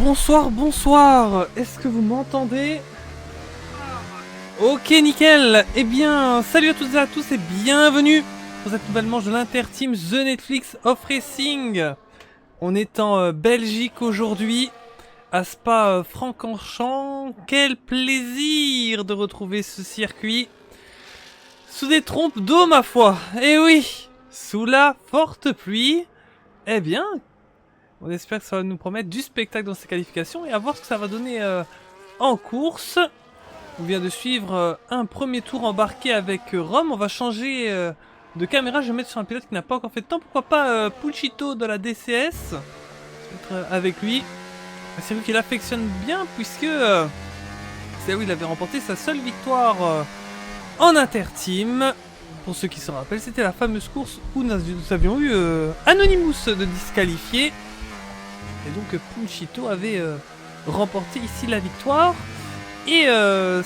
Bonsoir, bonsoir. Est-ce que vous m'entendez? Ok, nickel. Eh bien, salut à toutes et à tous et bienvenue pour cette nouvelle manche de l'Interteam The Netflix of Racing. On est en Belgique aujourd'hui, à Spa-Francorchamps. Quel plaisir de retrouver ce circuit sous des trompes d'eau, ma foi. Eh oui, sous la forte pluie. Eh bien, on espère que ça va nous promettre du spectacle dans ces qualifications et à voir ce que ça va donner en course. On vient de suivre un premier tour embarqué avec Rome. On va changer de caméra. Je vais mettre sur un pilote qui n'a pas encore fait de temps. Pourquoi pas Pulchito de la DCS. Se mettre avec lui. C'est lui qui l'affectionne bien puisque c'est là où il avait remporté sa seule victoire en interteam. Pour ceux qui se rappellent, c'était la fameuse course où nous avions eu Anonymous de disqualifié. Et donc Pulchito avait remporté ici la victoire. Et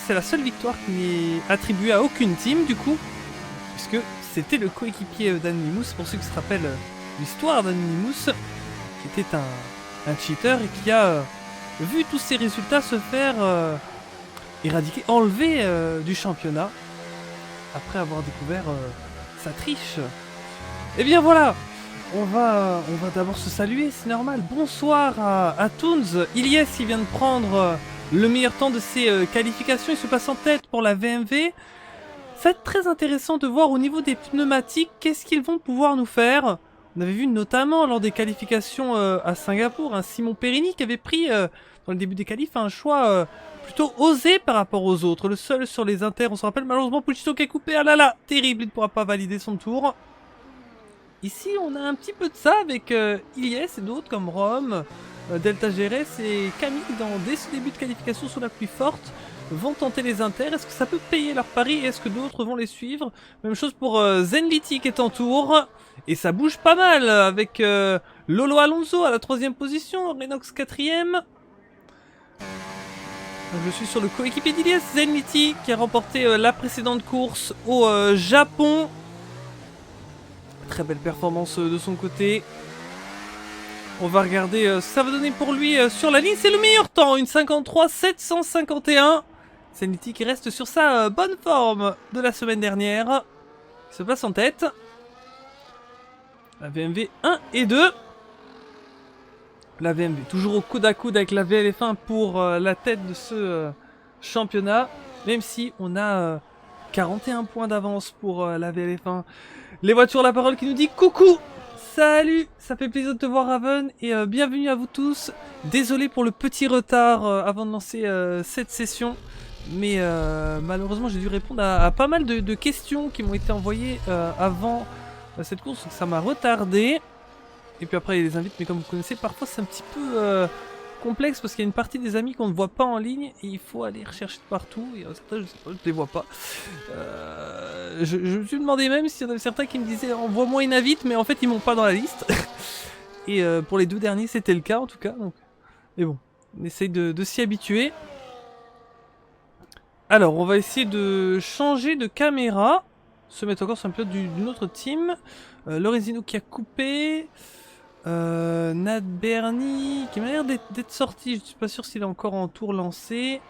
c'est la seule victoire qui n'est attribuée à aucune team du coup. Puisque c'était le coéquipier d'Anonymous. Pour ceux qui se rappellent l'histoire d'Anonymous. Qui était un cheater et qui a vu tous ses résultats se faire éradiquer, enlever du championnat. Après avoir découvert sa triche. Et bien voilà. On va d'abord se saluer, c'est normal. Bonsoir à Toons. Ilyes qui vient de prendre le meilleur temps de ses qualifications. Il se passe en tête pour la VMV. Ça va être très intéressant de voir au niveau des pneumatiques qu'est-ce qu'ils vont pouvoir nous faire. On avait vu notamment lors des qualifications à Singapour, un Simon Perini qui avait pris dans le début des qualifs un choix plutôt osé par rapport aux autres. Le seul sur les inters, on se rappelle malheureusement Pulchito qui est coupé. Ah là là, terrible, il ne pourra pas valider son tour. Ici, on a un petit peu de ça avec Ilyes et d'autres comme Rome, Delta GRS et Camille dès ce début de qualification sous la pluie forte vont tenter les inters. Est-ce que ça peut payer leur pari? Est-ce que d'autres vont les suivre? Même chose pour Zenlity qui est en tour. Et ça bouge pas mal avec Lolo Alonso à la 3ème position, Renox 4ème. Je suis sur le coéquipier d'Ilyes, Zenlity qui a remporté la précédente course au Japon. Très belle performance de son côté. On va regarder ce que ça va donner pour lui sur la ligne. C'est le meilleur temps, une 53,751. C'est Zenlity qui reste sur sa bonne forme de la semaine dernière. Il se place en tête. La VMV 1 et 2. La VMV toujours au coude à coude avec la VLF1 pour la tête de ce championnat. Même si on a 41 points d'avance pour la VLF1. Les voitures, la parole qui nous dit coucou. Salut, ça fait plaisir de te voir Raven et bienvenue à vous tous. Désolé pour le petit retard avant de lancer cette session. Mais malheureusement j'ai dû répondre à pas mal de questions qui m'ont été envoyées avant cette course. Donc ça m'a retardé. Et puis après il y a les invites, mais comme vous connaissez, parfois c'est un petit peu complexe parce qu'il y a une partie des amis qu'on ne voit pas en ligne et il faut aller rechercher partout. Et certains, je sais pas, je les vois pas. Je me suis demandé même s'il y en avait certains qui me disaient envoie-moi une invite, mais en fait ils m'ont pas dans la liste. Et pour les deux derniers c'était le cas en tout cas. Donc. Mais bon, on essaye de s'y habituer. Alors on va essayer de changer de caméra. Se mettre encore sur un pilote d'une autre team. Lorenzino qui a coupé. Nad Bernie qui m'a l'air d'être sorti, je suis pas sûr s'il est encore en tour lancé.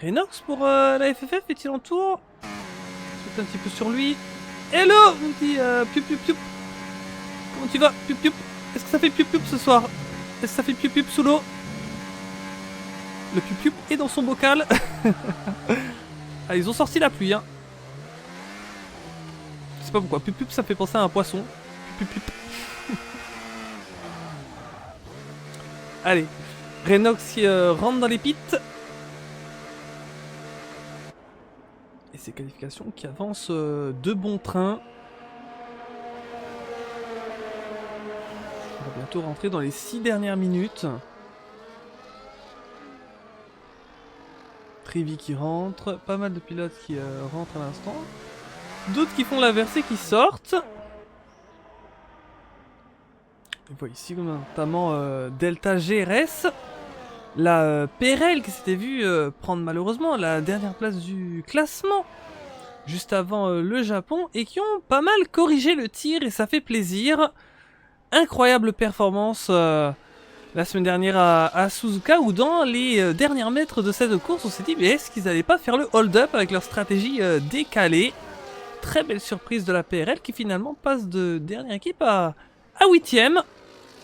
Renox pour la FFF est-il en tour? Je un petit peu sur lui. Hello, mon petit piup piup piup. Comment tu vas, piup piup? Est-ce que ça fait piup piup ce soir? Est-ce que ça fait piup piup sous l'eau? Le piup piup est dans son bocal. Ah, ils ont sorti la pluie, hein. Je sais pas pourquoi, piup piup ça fait penser à un poisson. Piup piup. Allez, Renox qui rentre dans les pits. Et ces qualifications qui avancent de bon train. On va bientôt rentrer dans les 6 dernières minutes. Trivi qui rentre, pas mal de pilotes qui rentrent à l'instant. D'autres qui font la versée qui sortent. On voit ici notamment Delta GRS. La PRL qui s'était vue prendre malheureusement la dernière place du classement juste avant le Japon et qui ont pas mal corrigé le tir et ça fait plaisir. Incroyable performance la semaine dernière à Suzuka, où dans les derniers mètres de cette course, on s'est dit, mais est-ce qu'ils n'allaient pas faire le hold-up avec leur stratégie décalée? Très belle surprise de la PRL qui finalement passe de dernière équipe à 8ème,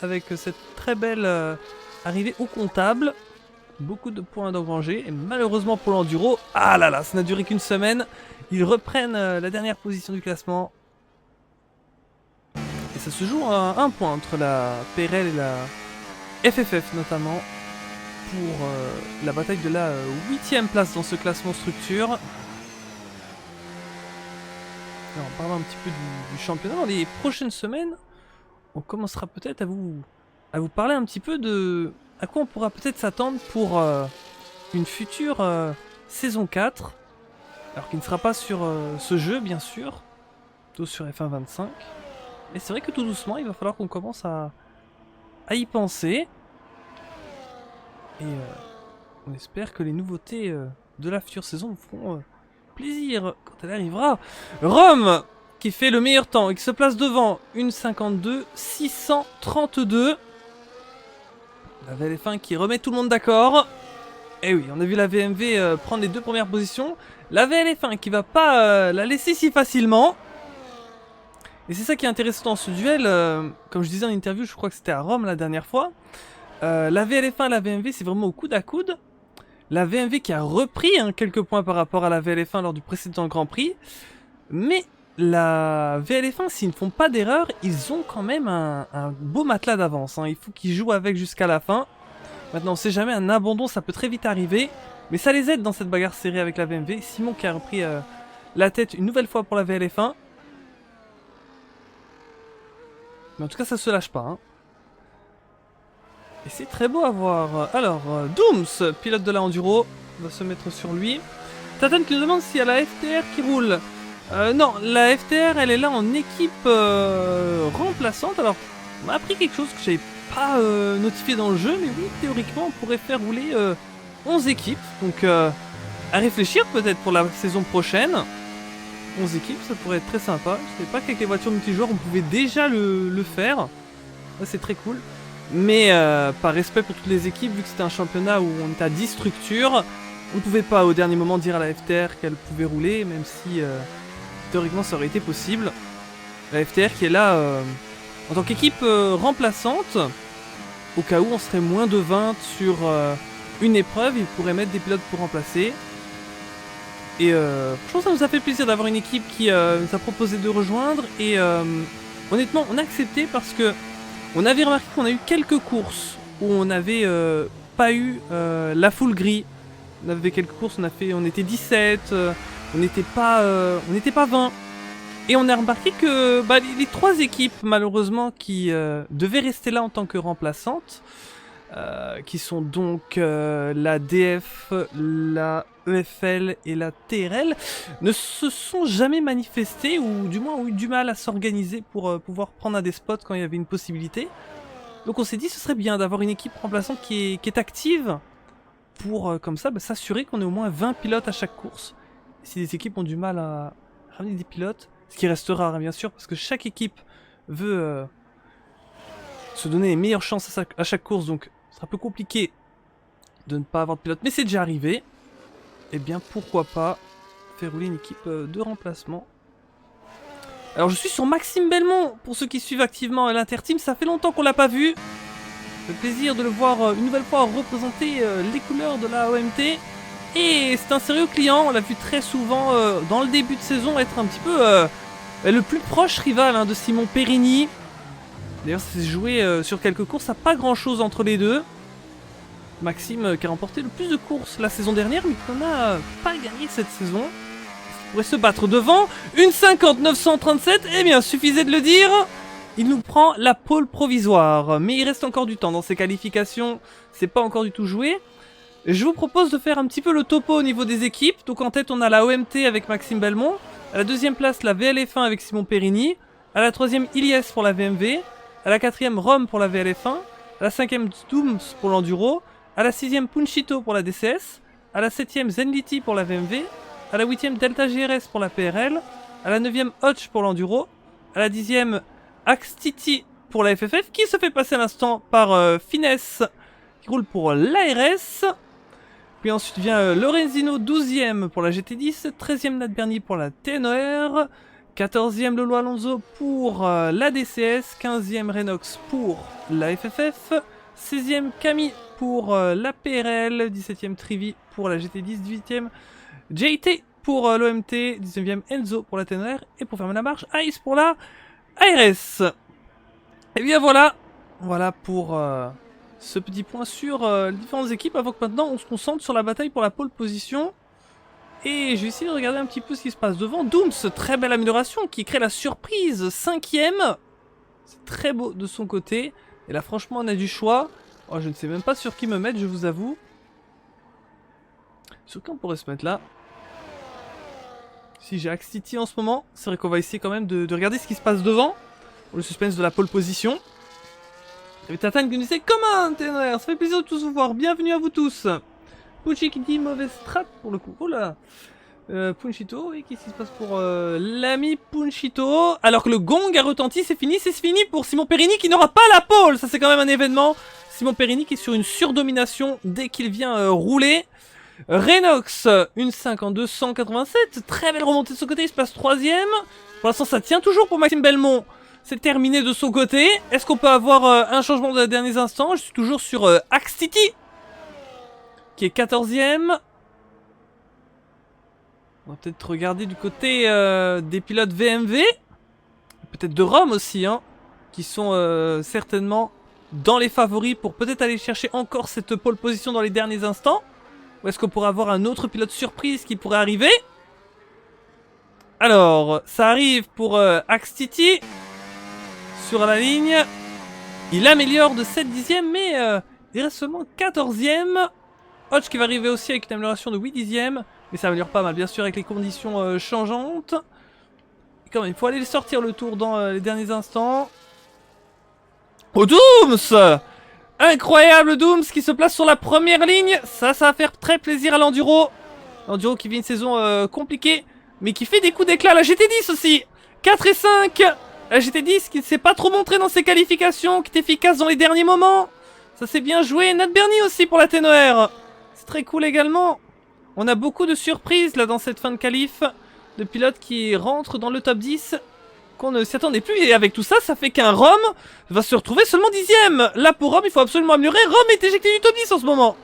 avec cette très belle arrivée au comptable. Beaucoup de points d'engranger, et malheureusement pour l'enduro, ah là là, ça n'a duré qu'une semaine. Ils reprennent la dernière position du classement. Et ça se joue à un point entre la PRL et la FFF notamment, pour la bataille de la 8ème place dans ce classement structure. Alors, en parlant un petit peu du championnat, dans les prochaines semaines, on commencera peut-être à vous parler un petit peu de à quoi on pourra peut-être s'attendre pour une future saison 4. Alors qui ne sera pas sur ce jeu, bien sûr, plutôt sur F1 25. Mais c'est vrai que tout doucement, il va falloir qu'on commence à y penser. Et on espère que les nouveautés de la future saison vous feront plaisir quand elle arrivera. Rome qui fait le meilleur temps et qui se place devant, 1,52 632. La VLF1 qui remet tout le monde d'accord. Et oui, on a vu la VMV prendre les 2 premières positions. La VLF1 qui va pas la laisser si facilement. Et c'est ça qui est intéressant dans ce duel. Comme je disais en interview, je crois que c'était à Rome la dernière fois. La VLF1 et la VMV, c'est vraiment au coude à coude. La VMV qui a repris quelques points par rapport à la VLF1 lors du précédent Grand Prix. Mais la VLF1, s'ils ne font pas d'erreur, ils ont quand même un beau matelas d'avance. Il faut qu'ils jouent avec jusqu'à la fin. Maintenant, on sait jamais, un abandon, ça peut très vite arriver. Mais ça les aide dans cette bagarre serrée avec la VMV. Simon qui a repris la tête une nouvelle fois pour la VLF1. Mais en tout cas, ça se lâche pas. Et c'est très beau à voir. Alors, Dooms, pilote de la Enduro, va se mettre sur lui. Tatan qui nous demande s'il y a la FTR qui roule. Non, la FTR, elle est là en équipe remplaçante. Alors, on m'a appris quelque chose que j'avais pas notifié dans le jeu, mais oui, théoriquement, on pourrait faire rouler 11 équipes. Donc, à réfléchir peut-être pour la saison prochaine. 11 équipes, ça pourrait être très sympa. Je savais pas qu'avec les voitures multijoueurs, on pouvait déjà le faire. Ça, c'est très cool. Mais par respect pour toutes les équipes, vu que c'était un championnat où on était à 10 structures, on ne pouvait pas au dernier moment dire à la FTR qu'elle pouvait rouler, même si théoriquement ça aurait été possible. La FTR qui est là en tant qu'équipe remplaçante, au cas où on serait moins de 20 sur une épreuve, ils pourraient mettre des pilotes pour remplacer. Et je pense que ça nous a fait plaisir d'avoir une équipe qui nous a proposé de rejoindre. Et honnêtement, on a accepté parce que on avait remarqué qu'on a eu quelques courses où on n'avait pas eu la full grille. On avait quelques courses, on était 17, on n'était pas 20. Et on a remarqué que les 3 équipes, malheureusement, qui devaient rester là en tant que remplaçantes, qui sont donc la DF, la EFL et la TRL, ne se sont jamais manifestées, ou du moins ont eu du mal à s'organiser pour pouvoir prendre un des spots quand il y avait une possibilité. Donc on s'est dit ce serait bien d'avoir une équipe remplaçante qui est active, pour comme ça s'assurer qu'on ait au moins 20 pilotes à chaque course. Si les équipes ont du mal à ramener des pilotes, ce qui reste rare bien sûr, parce que chaque équipe veut se donner les meilleures chances à chaque course, donc ce sera un peu compliqué de ne pas avoir de pilote, mais c'est déjà arrivé. Eh bien pourquoi pas faire rouler une équipe de remplacement. Alors je suis sur Maxime Belmont, pour ceux qui suivent activement l'Interteam, ça fait longtemps qu'on l'a pas vu. Le plaisir de le voir une nouvelle fois représenter les couleurs de la OMT. Et c'est un sérieux client, on l'a vu très souvent dans le début de saison être un petit peu le plus proche rival de Simon Périni. D'ailleurs ça s'est joué sur quelques courses, ça n'a pas grand chose entre les deux. Maxime qui a remporté le plus de courses la saison dernière, mais qui n'en a pas gagné cette saison. Il pourrait se battre devant. 1,50 937, eh bien suffisait de le dire. Il nous prend la pole provisoire, mais il reste encore du temps dans ces qualifications, c'est pas encore du tout joué. Je vous propose de faire un petit peu le topo au niveau des équipes. Donc en tête on a la OMT avec Maxime Belmont, à la deuxième place la VLF1 avec Simon Périni, à la troisième Ilyes pour la VMV, à la quatrième Rome pour la VLF1, à la cinquième Dooms pour l'Enduro, à la sixième Punchito pour la DCS, à la septième Zenlity pour la VMV, à la huitième Delta GRS pour la PRL, à la neuvième Hodge pour l'Enduro, à la dixième Axtiti pour la FFF, qui se fait passer à l'instant par Finesse, qui roule pour l'ARS. Puis ensuite vient Lorenzino, 12e pour la GT10, 13e Nat Bernie pour la TNOR, 14e Lolo Alonso pour la DCS, 15e Renox pour la FFF, 16e Camille pour la PRL, 17e Trivi pour la GT10, 18e JT pour l'OMT, 19e Enzo pour la TNOR, et pour fermer la marche, Ice pour la ARS. Et bien voilà, voilà pour ce petit point sur les différentes équipes, avant que maintenant on se concentre sur la bataille pour la pole position. Et je vais essayer de regarder un petit peu ce qui se passe devant. Dooms, très belle amélioration qui crée la surprise, 5e. C'est très beau de son côté. Et là franchement on a du choix. Oh, je ne sais même pas sur qui me mettre, je vous avoue. Sur qui on pourrait se mettre là? Si j'ai Axe City en ce moment, c'est vrai qu'on va essayer quand même de regarder ce qui se passe devant. Pour le suspense de la pole position. Et Tatane qui nous disait comment TNR, ça fait plaisir de tous vous voir, bienvenue à vous tous. Punchy qui dit mauvaise strat pour le coup. Oh là. Punchito, et qu'est-ce qui se passe pour l'ami Punchito? Alors que le gong a retenti, c'est fini pour Simon Perini qui n'aura pas la pole. Ça c'est quand même un événement. Simon Perini qui est sur une surdomination dès qu'il vient rouler. Renox, une 5 en 287, très belle remontée de son côté, il se passe 3ème. Pour l'instant ça tient toujours pour Maxime Belmont. C'est terminé de son côté. Est-ce qu'on peut avoir un changement de derniers instants? Je suis toujours sur Axe City, qui est 14ème. On va peut-être regarder du côté des pilotes VMV. Peut-être de Rome aussi, hein, qui sont certainement dans les favoris pour peut-être aller chercher encore cette pole position dans les derniers instants. Ou est-ce qu'on pourrait avoir un autre pilote surprise qui pourrait arriver? Alors, ça arrive pour Axe City. Sur la ligne. Il améliore de 7 dixièmes, mais il reste seulement 14ème. Hodge qui va arriver aussi avec une amélioration de 8 dixièmes. Mais ça améliore pas mal, bien sûr, avec les conditions changeantes. Et quand même, il faut aller sortir le tour dans les derniers instants. Oh, Dooms! Incroyable Dooms qui se place sur la première ligne. Ça va faire très plaisir à l'Enduro. L'Enduro qui vit une saison compliquée, mais qui fait des coups d'éclat. La GT10 aussi. 4 et 5. La GT10 qui ne s'est pas trop montré dans ses qualifications, qui est efficace dans les derniers moments. Ça c'est bien joué. Nat Bernie aussi pour la TNOR. C'est très cool également. On a beaucoup de surprises là dans cette fin de qualif. De pilotes qui rentrent dans le top 10. Qu'on ne s'y attendait plus. Et avec tout ça, ça fait qu'un Rome va se retrouver seulement 10ème. Là pour Rome, il faut absolument améliorer. Rome est éjecté du top 10 en ce moment.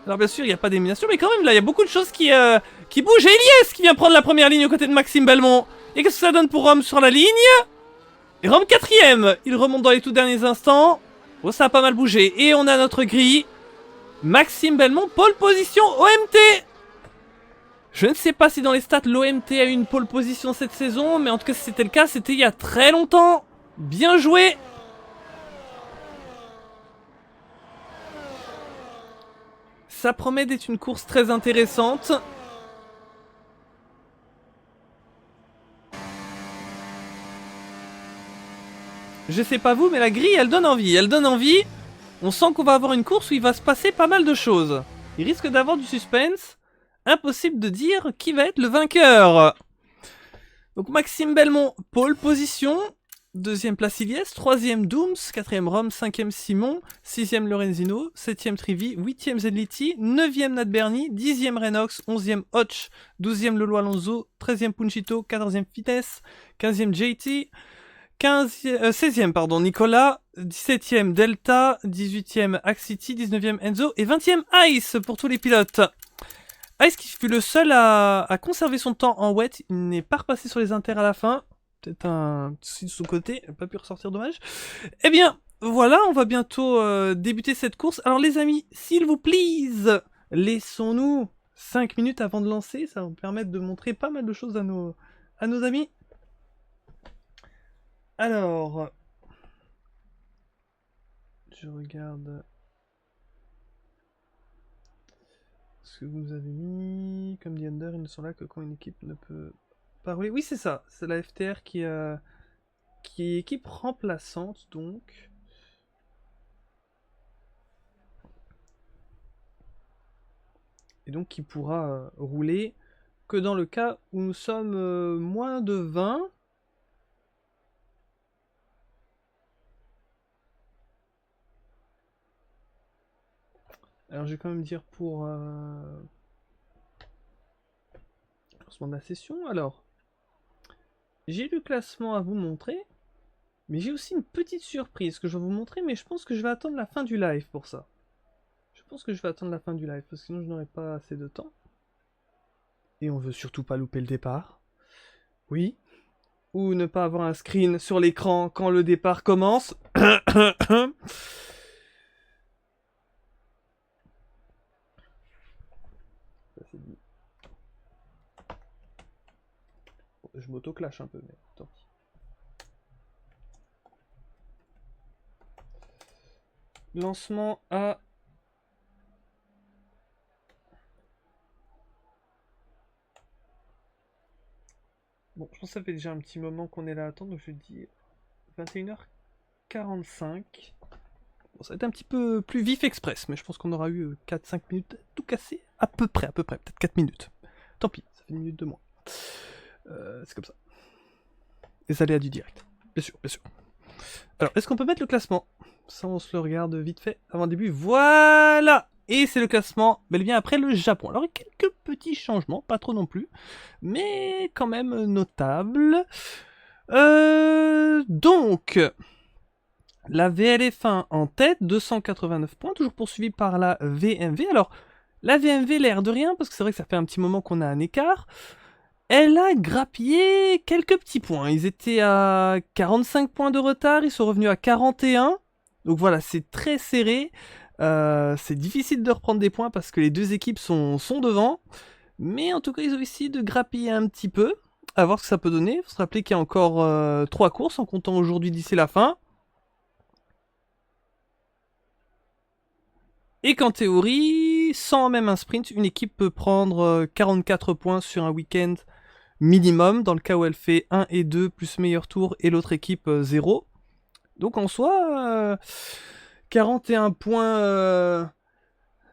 Alors bien sûr, il n'y a pas d'élimination, mais quand même là, il y a beaucoup de choses qui bougent. Et Elias qui vient prendre la première ligne aux côtés de Maxime Belmont. Et qu'est-ce que ça donne pour Rome sur la ligne? Et Rome 4ème. Il remonte dans les tout derniers instants. Oh, ça a pas mal bougé. Et on a notre grille. Maxime Belmont, pole position OMT. Je ne sais pas si dans les stats l'OMT a eu une pole position cette saison, mais en tout cas si c'était le cas, c'était il y a très longtemps. Bien joué. Ça promet d'être une course très intéressante. Je sais pas vous, mais la grille elle donne envie. Elle donne envie. On sent qu'on va avoir une course où il va se passer pas mal de choses. Il risque d'avoir du suspense. Impossible de dire qui va être le vainqueur. Donc Maxime Belmont, pole position. 2ème place Iliès, 3ème Dooms, 4ème Rome, 5ème Simon, 6ème Lorenzino, 7ème Trivi, 8ème Zedliti, 9ème Nat Bernie, 10ème Renox, 11ème Hodge, 12ème Lolo Alonso, 13ème Punchito, 14ème Fitness, 15ème JT, 16ème pardon, Nicolas, 17ème Delta, 18ème Axe City, 19ème Enzo et 20ème Ice pour tous les pilotes. Ice qui fut le seul à conserver son temps en wet, il n'est pas repassé sur les inters à la fin. Peut-être un souci de son côté, pas pu ressortir, dommage. Eh bien, voilà, on va bientôt débuter cette course. Alors les amis, s'il vous plaît, laissons-nous 5 minutes avant de lancer. Ça va nous permettre de montrer pas mal de choses à nos amis. Alors, je regarde ce que vous nous avez mis. Comme dit Under, ils ne sont là que quand une équipe ne peut pas rouler. Oui, c'est ça. C'est la FTR qui est équipe remplaçante, donc. Et donc qui pourra rouler que dans le cas où nous sommes moins de 20. Alors je vais quand même dire pour lancement de la session. Alors, j'ai le classement à vous montrer, mais j'ai aussi une petite surprise que je vais vous montrer, mais je pense que je vais attendre la fin du live pour ça. Je pense que je vais attendre la fin du live, parce que sinon je n'aurai pas assez de temps. Et on veut surtout pas louper le départ. Oui. Ou ne pas avoir un screen sur l'écran quand le départ commence. Je m'auto-clash un peu, mais tant pis. Lancement à... Bon, je pense que ça fait déjà un petit moment qu'on est là à attendre, donc je dis 21h45. Bon, ça va être un petit peu plus vif express, mais je pense qu'on aura eu 4-5 minutes tout cassé. À peu près, peut-être 4 minutes. Tant pis, ça fait une minute de moins. C'est comme ça. Les aléas du direct. Bien sûr, bien sûr. Alors, est-ce qu'on peut mettre le classement? Ça, on se le regarde vite fait avant le début. Voilà! Et c'est le classement, bel et bien après le Japon. Alors, il y a quelques petits changements, pas trop non plus, mais quand même notables. Donc, la VLF1 en tête, 289 points, toujours poursuivi par la VMV. Alors, la VMV, l'air de rien, parce que c'est vrai que ça fait un petit moment qu'on a un écart. Elle a grappillé quelques petits points. Ils étaient à 45 points de retard, ils sont revenus à 41. Donc voilà, c'est très serré. C'est difficile de reprendre des points parce que les deux équipes sont devant. Mais en tout cas, ils ont essayé de grappiller un petit peu. À voir ce que ça peut donner. Il faut se rappeler qu'il y a encore 3 courses en comptant aujourd'hui d'ici la fin. Et qu'en théorie, sans même un sprint, une équipe peut prendre 44 points sur un week-end minimum, dans le cas où elle fait 1 et 2 plus meilleur tour et l'autre équipe 0. Donc en soi, 41 points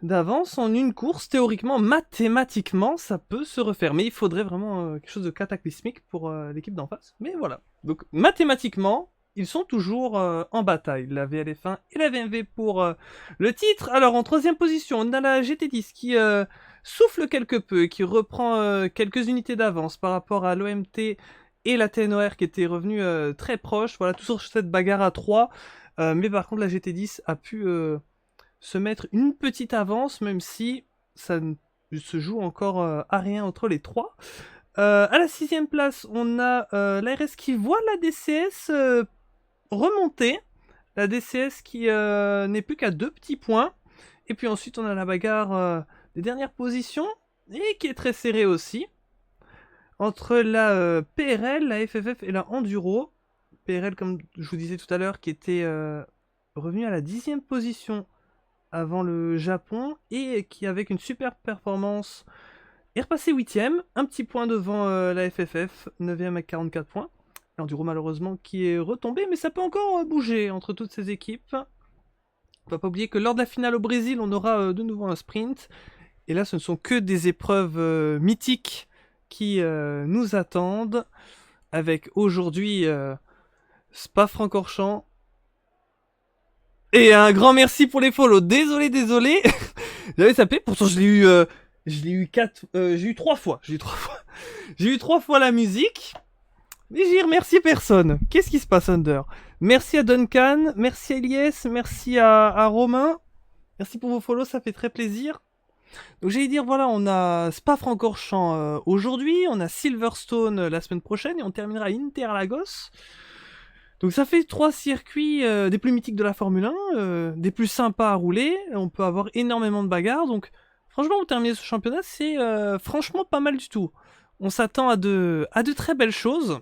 d'avance en une course, théoriquement, mathématiquement, ça peut se refaire. Mais il faudrait vraiment quelque chose de cataclysmique pour l'équipe d'en face. Mais voilà. Donc mathématiquement, ils sont toujours en bataille, la VLF1 et la VMV pour le titre. Alors en troisième position, on a la GT10 qui souffle quelque peu, qui reprend quelques unités d'avance par rapport à l'OMT et la TNOR qui était revenue très proche. Voilà, tout sur cette bagarre à 3. Mais par contre, la GT10 a pu se mettre une petite avance, même si ça ne se joue encore à rien entre les trois. À la 6ème place, on a l'ARS qui voit la DCS remonter. La DCS qui n'est plus qu'à 2 petits points. Et puis ensuite, on a la bagarre des dernières positions, et qui est très serrée aussi. Entre la PRL, la FFF et la Enduro. PRL, comme je vous disais tout à l'heure, qui était revenu à la 10ème position avant le Japon, et qui, avec une super performance, est repassé 8ème, un petit point devant la FFF, 9ème avec 44 points. L'Enduro malheureusement qui est retombé, mais ça peut encore bouger entre toutes ces équipes. On va pas oublier que lors de la finale au Brésil, on aura de nouveau un sprint. Et là, ce ne sont que des épreuves mythiques qui nous attendent. Avec aujourd'hui Spa-Francorchamps. Et un grand merci pour les follow. Désolé. J'avais sapé, pourtant je l'ai eu 3 fois. J'ai eu 3 fois la musique. Mais j'ai remercié personne. Qu'est-ce qui se passe, Under? Merci à Duncan, merci à Elias, merci à Romain. Merci pour vos follow, ça fait très plaisir. Donc j'allais dire, voilà, on a Spa-Francorchamps aujourd'hui, on a Silverstone la semaine prochaine, et on terminera à Interlagos. Donc ça fait 3 circuits des plus mythiques de la Formule 1, des plus sympas à rouler. On peut avoir énormément de bagarres, donc franchement, pour terminer ce championnat, c'est franchement pas mal du tout. On s'attend à de très belles choses.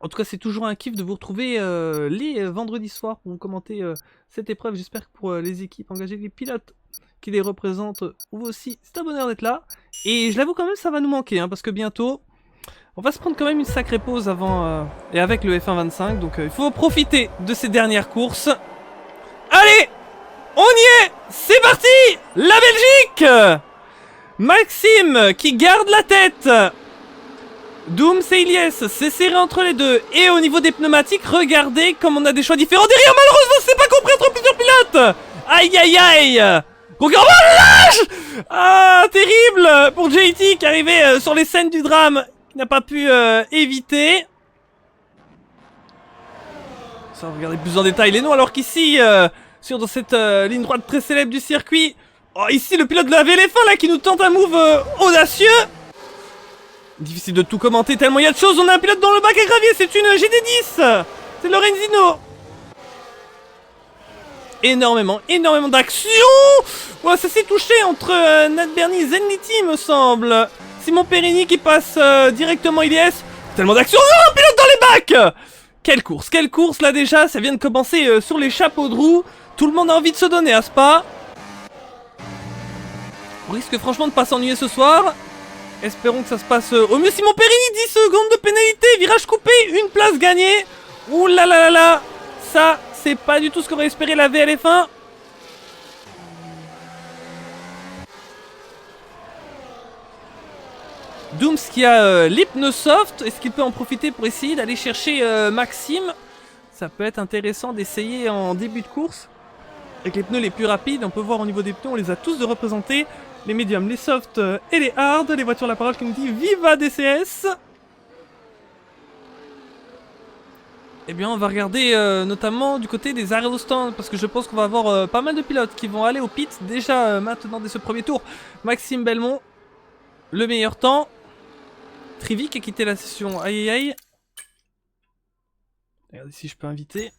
En tout cas, c'est toujours un kiff de vous retrouver les vendredis soirs pour vous commenter cette épreuve. J'espère que pour les équipes engagées, les pilotes qui les représentent, vous aussi, c'est un bonheur d'être là. Et je l'avoue quand même, ça va nous manquer, hein, parce que bientôt, on va se prendre quand même une sacrée pause avant et avec le F1 25. Donc il faut profiter de ces dernières courses. Allez, on y est, c'est parti. La Belgique, Maxime qui garde la tête. Doom, c'est Ilyes, c'est serré entre les deux. Et au niveau des pneumatiques, regardez comme on a des choix différents. Derrière, malheureusement, c'est pas compris entre plusieurs pilotes. Aïe aïe aïe. pour que... Oh la lâche! Ah, terrible pour JT qui arrivait sur les scènes du drame, qui n'a pas pu éviter. Ça, regardez plus en détail les noms, alors qu'ici, dans cette ligne droite très célèbre du circuit, oh, ici le pilote de la VLF1 là qui nous tente un move audacieux. Difficile de tout commenter tellement il y a de choses. On a un pilote dans le bac à gravier, c'est une GD10. C'est Lorenzino. Énormément d'action. Ouais, ça s'est touché entre Nat Bernie et Zenlity, me semble. Simon Perini qui passe directement IDS. Tellement d'action. Oh, un pilote dans les bacs. Quelle course là déjà. Ça vient de commencer sur les chapeaux de roue. Tout le monde a envie de se donner à Spa. On risque franchement de pas s'ennuyer ce soir. Espérons que ça se passe au mieux. Simon Perini, 10 secondes de pénalité. Virage coupé, une place gagnée. Ouh là là là là. Ça, c'est pas du tout ce qu'aurait espéré la VLF1. Dooms qui a l'Hypnosoft. Est-ce qu'il peut en profiter pour essayer d'aller chercher Maxime? Ça peut être intéressant d'essayer en début de course. Avec les pneus les plus rapides, on peut voir au niveau des pneus, on les a tous de représenter. Les médiums, les softs et les hard. Les voitures, la parole qui nous dit Viva DCS. Eh bien, on va regarder notamment du côté des arrêts au stand. Parce que je pense qu'on va avoir pas mal de pilotes qui vont aller au pit. Déjà maintenant dès ce premier tour. Maxime Belmont, le meilleur temps. Trivi qui a quitté la session. Aïe aïe aïe. Regardez si je peux inviter.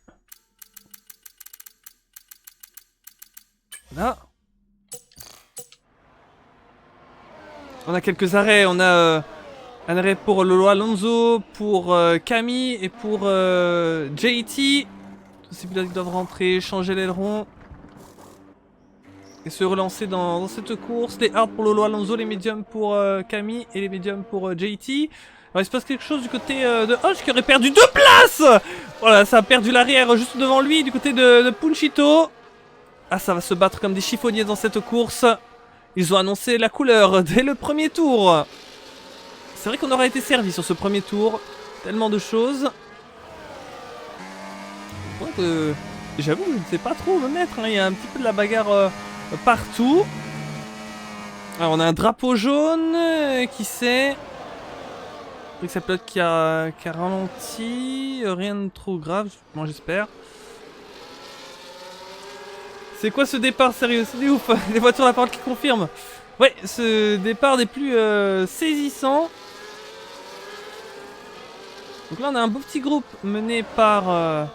Voilà. On a quelques arrêts, on a un arrêt pour Lolo Alonso, pour Camille et pour JT. Tous ces pilotes qui doivent rentrer, changer l'aileron. Et se relancer dans cette course. Les hard pour Lolo Alonso, les médiums pour Camille et les médiums pour JT. Alors il se passe quelque chose du côté de Hodge qui aurait perdu 2 places. Voilà, ça a perdu l'arrière juste devant lui du côté de Punchito. Ah, ça va se battre comme des chiffonniers dans cette course. Ils ont annoncé la couleur dès le premier tour. C'est vrai qu'on aura été servi sur ce premier tour. Tellement de choses. J'avoue, je ne sais pas trop où me mettre. Hein. Il y a un petit peu de la bagarre partout. Alors, on a un drapeau jaune. Qui c'est? Avec sa pilote qui a ralenti. Rien de trop grave, moi j'espère. C'est quoi ce départ sérieux? C'est ouf. Les voitures à la parole qui confirment. Ouais, ce départ des plus saisissants. Donc là on a un beau petit groupe mené par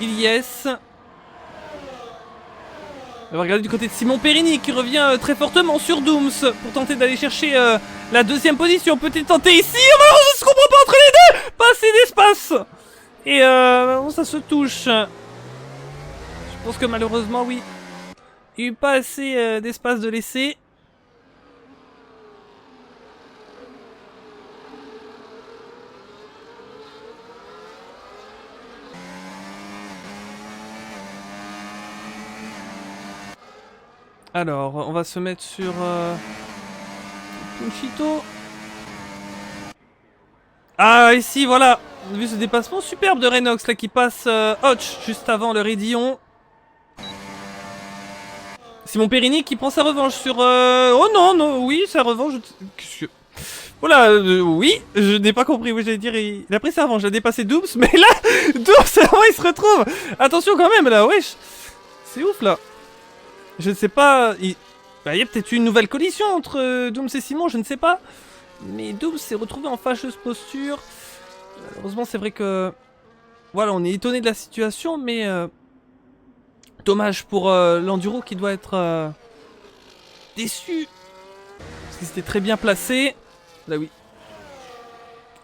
Ilyes. On va regarder du côté de Simon Perini qui revient très fortement sur Dooms pour tenter d'aller chercher la deuxième position. Peut-il tenter ici? Oh, malheureusement, ça se comprend pas entre les deux. Pas assez d'espace. Et bon, ça se touche. Je pense que malheureusement, oui. Il n'y a eu pas assez d'espace de laisser. Alors, on va se mettre sur Punchito. Ah, ici, voilà. On a vu ce dépassement superbe de Renox là qui passe Hotch juste avant le Raidillon. Simon Perini qui prend sa revanche sur... Oh non, non, oui, sa revanche... Voilà, oui, je n'ai pas compris, oui, j'allais dire, il a pris sa revanche, il a dépassé Dooms, mais là, Dooms, il se retrouve. Attention quand même, là, wesh. C'est ouf, là. Je ne sais pas... Il y a peut-être une nouvelle collision entre Dooms et Simon, je ne sais pas. Mais Dooms s'est retrouvé en fâcheuse posture. Heureusement, c'est vrai que... Voilà, on est étonné de la situation, mais... Dommage pour l'enduro qui doit être déçu. Parce qu'il s'était très bien placé. Là, oui.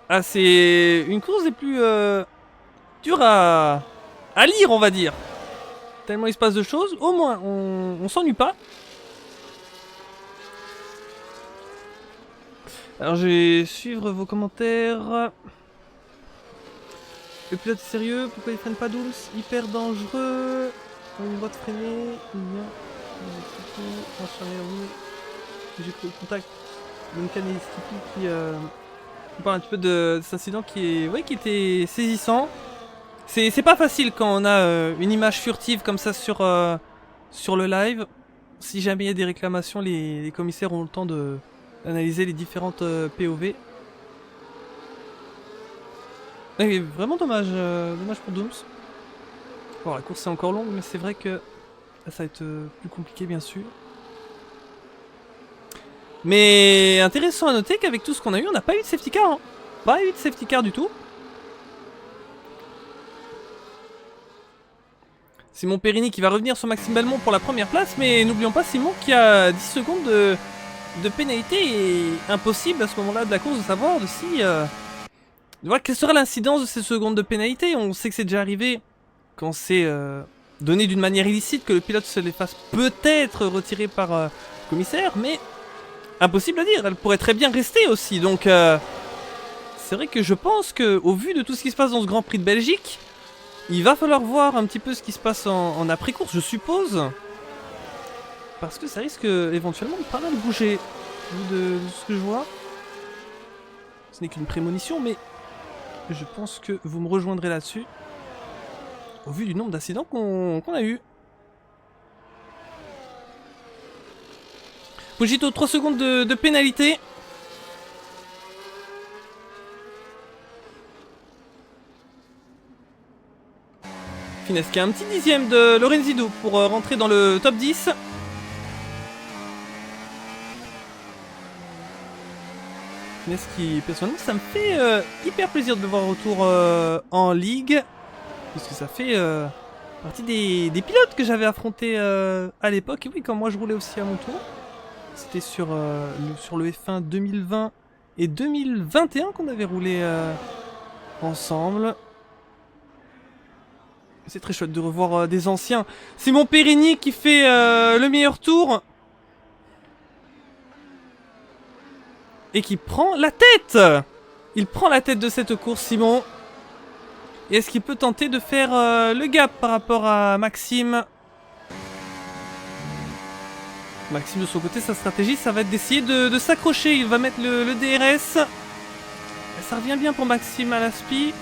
Ah, c'est une course des plus dures à lire, on va dire. Tellement il se passe de choses. Au moins, on s'ennuie pas. Alors, je vais suivre vos commentaires. Le pilote est sérieux. Pourquoi il freine pas Dooms? Hyper dangereux. Une boîte freinée, il y a j'ai pris le contact Duncan et Stippy qui parle un petit peu de cet incident qui était saisissant. C'est pas facile quand on a une image furtive comme ça sur sur le live. Si jamais il y a des réclamations, les commissaires ont le temps d'analyser les différentes POV. Et vraiment dommage, dommage pour Dooms. Bon, la course est encore longue, mais c'est vrai que là, ça va être plus compliqué, bien sûr. Mais intéressant à noter qu'avec tout ce qu'on a eu, on n'a pas eu de safety car. Hein. Pas eu de safety car du tout. Simon Périni qui va revenir sur Maxime Belmont pour la première place. Mais n'oublions pas Simon qui a 10 secondes de pénalité. Et impossible à ce moment-là de la course de savoir de si... de voir quelle sera l'incidence de ces secondes de pénalité. On sait que c'est déjà arrivé quand c'est donné d'une manière illicite que le pilote se les fasse peut-être retirer par le commissaire. Mais... impossible à dire, elle pourrait très bien rester aussi, donc c'est vrai que je pense que au vu de tout ce qui se passe dans ce Grand Prix de Belgique, il va falloir voir un petit peu ce qui se passe en après-course, je suppose, parce que ça risque éventuellement de pas mal bouger, de ce que je vois. Ce n'est qu'une prémonition, mais je pense que vous me rejoindrez là-dessus, au vu du nombre d'incidents qu'on a eu. Fujito, 3 secondes de pénalité. Finesse qui a un petit dixième de Lorenzino pour rentrer dans le top 10. Finesse qui, personnellement, ça me fait hyper plaisir de le voir au retour en Ligue. Parce que ça fait partie des pilotes que j'avais affrontés à l'époque. Et oui, quand moi je roulais aussi à mon tour. C'était sur le F1 2020 et 2021 qu'on avait roulé ensemble. C'est très chouette de revoir des anciens. Simon Périni qui fait le meilleur tour. Et qui prend la tête. Il prend la tête de cette course, Simon. Et est-ce qu'il peut tenter de faire le gap par rapport à Maxime ? Maxime de son côté, sa stratégie, ça va être d'essayer de s'accrocher. Il va mettre le DRS. Et ça revient bien pour Maxime à l'aspi.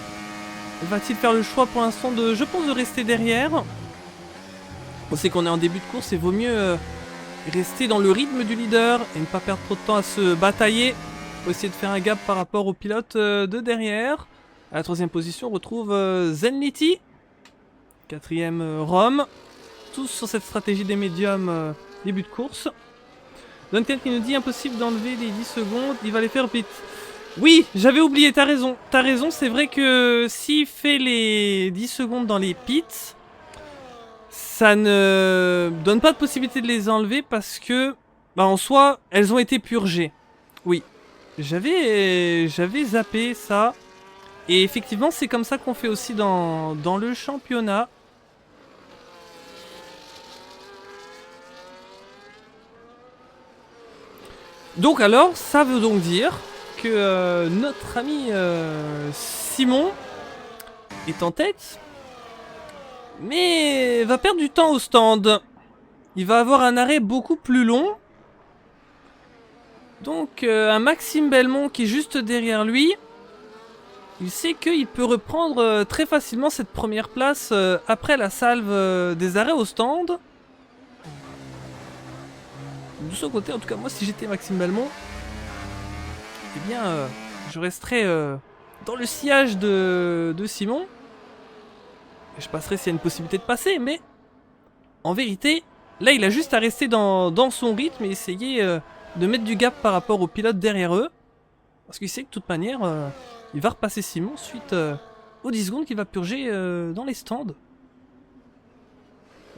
Va-t-il faire le choix pour l'instant de, je pense, de rester derrière? On sait qu'on est en début de course et vaut mieux rester dans le rythme du leader et ne pas perdre trop de temps à se batailler. Pour essayer de faire un gap par rapport au pilote de derrière. À la 3ème position, on retrouve Zenliti. 4ème Rome. Tous sur cette stratégie des médiums début de course. Duncan qui nous dit impossible d'enlever les 10 secondes, il va les faire pit. Oui, j'avais oublié, t'as raison. T'as raison, c'est vrai que s'il fait les 10 secondes dans les pits, ça ne donne pas de possibilité de les enlever parce que, bah en soi, elles ont été purgées. Oui, j'avais zappé ça. Et effectivement, c'est comme ça qu'on fait aussi dans le championnat. Donc alors, ça veut donc dire que notre ami Simon est en tête, mais va perdre du temps au stand. Il va avoir un arrêt beaucoup plus long. Donc un Maxime Belmont qui est juste derrière lui, il sait qu'il peut reprendre très facilement cette première place après la salve des arrêts au stand. De son côté, en tout cas moi si j'étais Maxime Belmont, eh bien je resterais dans le sillage de Simon. Et je passerai s'il y a une possibilité de passer, mais en vérité, là il a juste à rester dans son rythme et essayer de mettre du gap par rapport aux pilotes derrière eux. Parce qu'il sait que de toute manière, il va repasser Simon suite aux 10 secondes qu'il va purger dans les stands.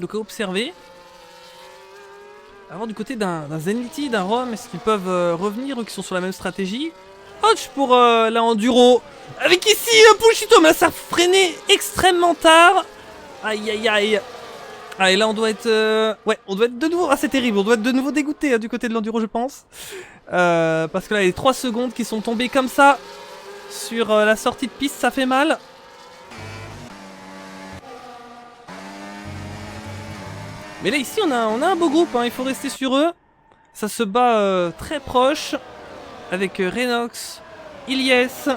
Donc à observer. Alors du côté d'un Zenliti, d'un Rome, est-ce qu'ils peuvent revenir, eux qui sont sur la même stratégie? Ouch pour la enduro. Avec ici Pulchito, mais là ça a freiné extrêmement tard. Aïe aïe aïe. Ah et là on doit être... ouais, on doit être de nouveau... Ah c'est terrible, on doit être de nouveau dégoûté du côté de l'enduro je pense. Parce que là les 3 secondes qui sont tombées comme ça sur la sortie de piste, ça fait mal. Mais là ici on a un beau groupe, hein, il faut rester sur eux. Ça se bat très proche. Avec Renox, Ilyes.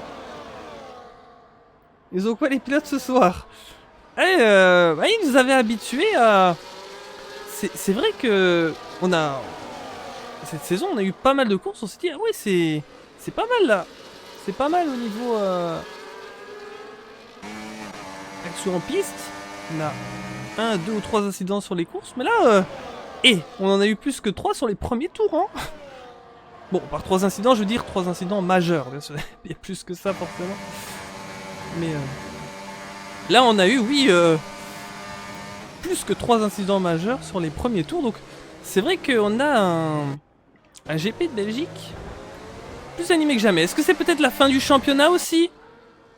Ils ont quoi les pilotes ce soir? Ils nous avaient habitués à c'est vrai que on a cette saison, on a eu pas mal de courses. On s'est dit, ah ouais, c'est pas mal là. C'est pas mal au niveau action en piste. On a 1, 2 ou 3 incidents sur les courses, mais là, on en a eu plus que 3 sur les premiers tours, hein. Bon, par 3 incidents, je veux dire 3 incidents majeurs, bien sûr. Il y a plus que ça, forcément. Mais là, on a eu, oui, plus que 3 incidents majeurs sur les premiers tours. Donc, c'est vrai qu'on a un GP de Belgique plus animé que jamais. Est-ce que c'est peut-être la fin du championnat aussi?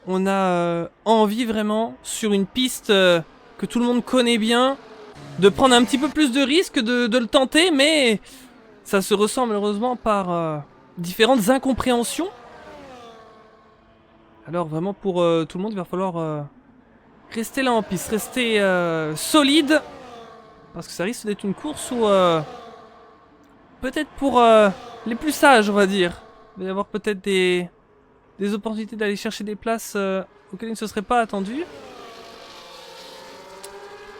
On a envie vraiment, sur une piste que tout le monde connaît bien, de prendre un petit peu plus de risques, de le tenter, mais ça se ressent malheureusement par différentes incompréhensions. Alors vraiment pour tout le monde, il va falloir rester là en piste, rester solide, parce que ça risque d'être une course où peut-être pour les plus sages, on va dire, il va y avoir peut-être des opportunités d'aller chercher des places auxquelles ils ne se seraient pas attendus.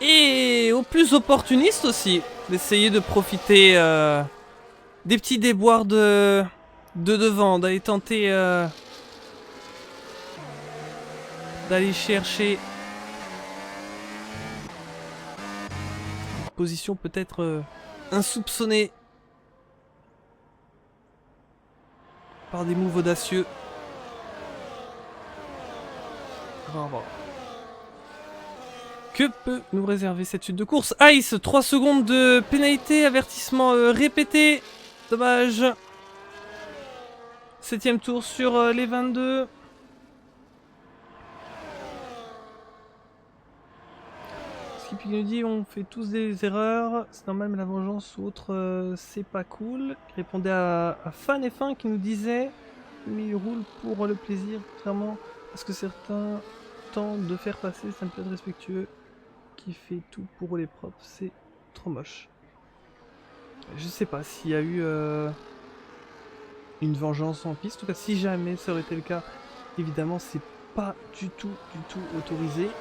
Et aux plus opportunistes aussi, d'essayer de profiter des petits déboires de devant, d'aller tenter d'aller chercher une position peut-être insoupçonnée par des moves audacieux. On va voir. Que peut nous réserver cette suite de course? Ice, 3 secondes de pénalité, avertissement répété. Dommage. 7ème tour sur les 22. Skip nous dit on fait tous des erreurs, c'est normal mais la vengeance ou autre c'est pas cool. Il répondait à Fan F1 qui nous disait mais il roule pour le plaisir, contrairement à ce que certains tentent de faire passer, c'est un pilote respectueux qui fait tout pour rouler propre, c'est trop moche. Je sais pas s'il y a eu une vengeance en piste, en tout cas si jamais ça aurait été le cas, évidemment c'est pas du tout autorisé.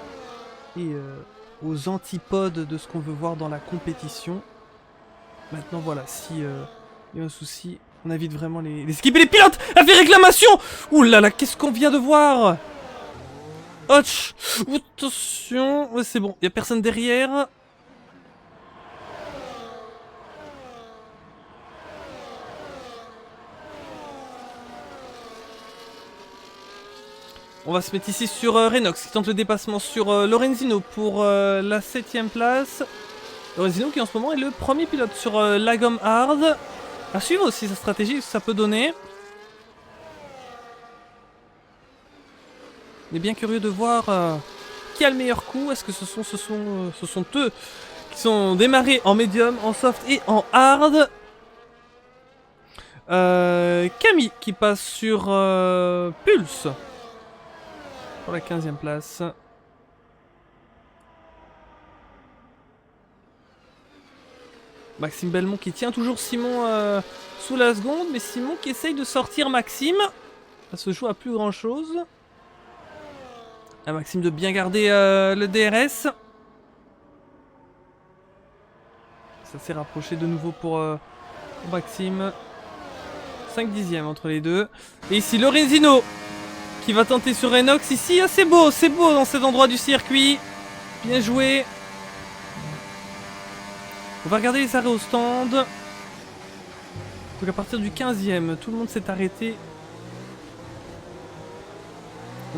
Et aux antipodes de ce qu'on veut voir dans la compétition. Maintenant voilà, si il y a un souci, on invite vraiment les skips et les pilotes à faire réclamation. Ouh là là, qu'est-ce qu'on vient de voir? Hotch, attention, ouais, c'est bon, il n'y a personne derrière. On va se mettre ici sur Renox qui tente le dépassement sur Lorenzino pour la 7ème place. Lorenzino qui en ce moment est le premier pilote sur la gomme hard. À suivre aussi sa stratégie, ce que ça peut donner. On est bien curieux de voir qui a le meilleur coup. Est-ce que ce sont eux qui sont démarrés en médium, en soft et en hard. Camille qui passe sur Pulse pour la 15ème place. Maxime Belmont qui tient toujours Simon sous la seconde, mais Simon qui essaye de sortir Maxime. Ça se joue à plus grand chose. À Maxime de bien garder le DRS. Ça s'est rapproché de nouveau pour Maxime. 5 dixièmes entre les deux. Et ici Lorenzino qui va tenter sur Enox. Ici, ah, c'est beau dans cet endroit du circuit. Bien joué. On va regarder les arrêts au stand. Donc à partir du 15e, tout le monde s'est arrêté.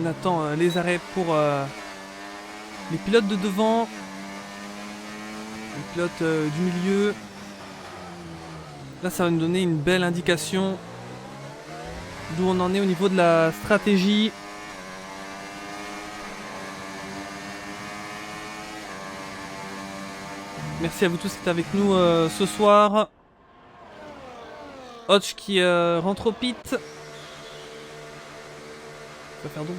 On attend les arrêts pour les pilotes de devant. Les pilotes du milieu. Là, ça va nous donner une belle indication d'où on en est au niveau de la stratégie. Merci à vous tous qui êtes avec nous ce soir. Hodge qui rentre au pit. Il va faire donc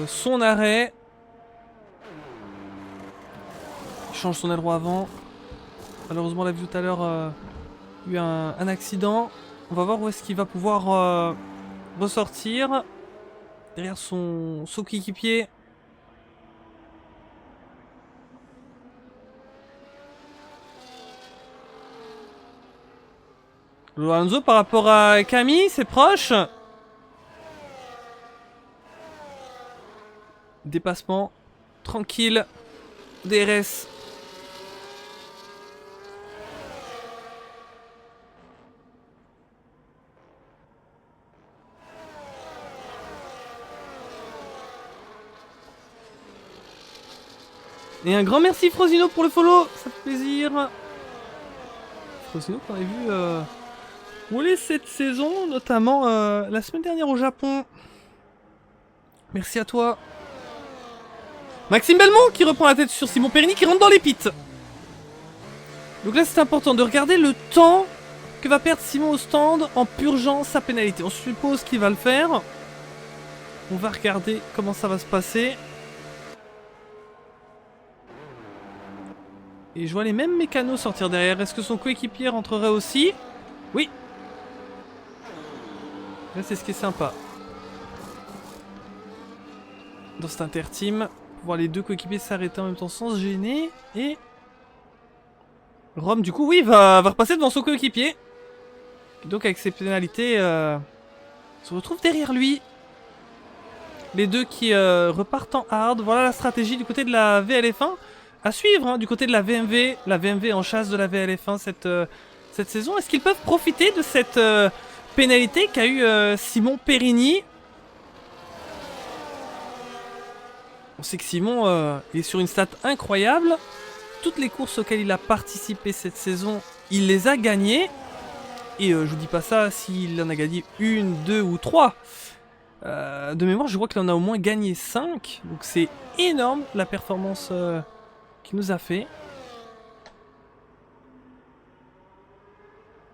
son arrêt. Il change son aileron avant. Malheureusement, on l'a vu tout à l'heure, eu un accident. On va voir où est-ce qu'il va pouvoir ressortir. Derrière son coéquipier. Lorenzo par rapport à Camille, c'est proche. Dépassement. Tranquille. DRS. Et un grand merci Frosino pour le follow, ça fait plaisir. Frosino qu'on a vu rouler cette saison, notamment la semaine dernière au Japon. Merci à toi. Maxime Belmont qui reprend la tête sur Simon Périni qui rentre dans les pits. Donc là c'est important de regarder le temps que va perdre Simon au stand en purgeant sa pénalité. On suppose qu'il va le faire. On va regarder comment ça va se passer. Et je vois les mêmes mécanos sortir derrière. Est-ce que son coéquipier rentrerait aussi? Oui. Là, c'est ce qui est sympa. Dans cet interteam, voir les deux coéquipiers s'arrêter en même temps sans se gêner. Et... Rome, du coup, oui, va repasser devant son coéquipier. Donc, avec ses pénalités, se retrouve derrière lui. Les deux qui repartent en hard. Voilà la stratégie du côté de la VLF1. À suivre, hein, du côté de la VMV en chasse de la VLF1 cette saison. Est-ce qu'ils peuvent profiter de cette pénalité qu'a eu Simon Périni? On sait que Simon est sur une stat incroyable. Toutes les courses auxquelles il a participé cette saison, il les a gagnées. Et je vous dis pas ça s'il en a gagné une, deux ou trois. De mémoire, je vois qu'il en a au moins gagné 5. Donc c'est énorme la performance... qu'il nous a fait.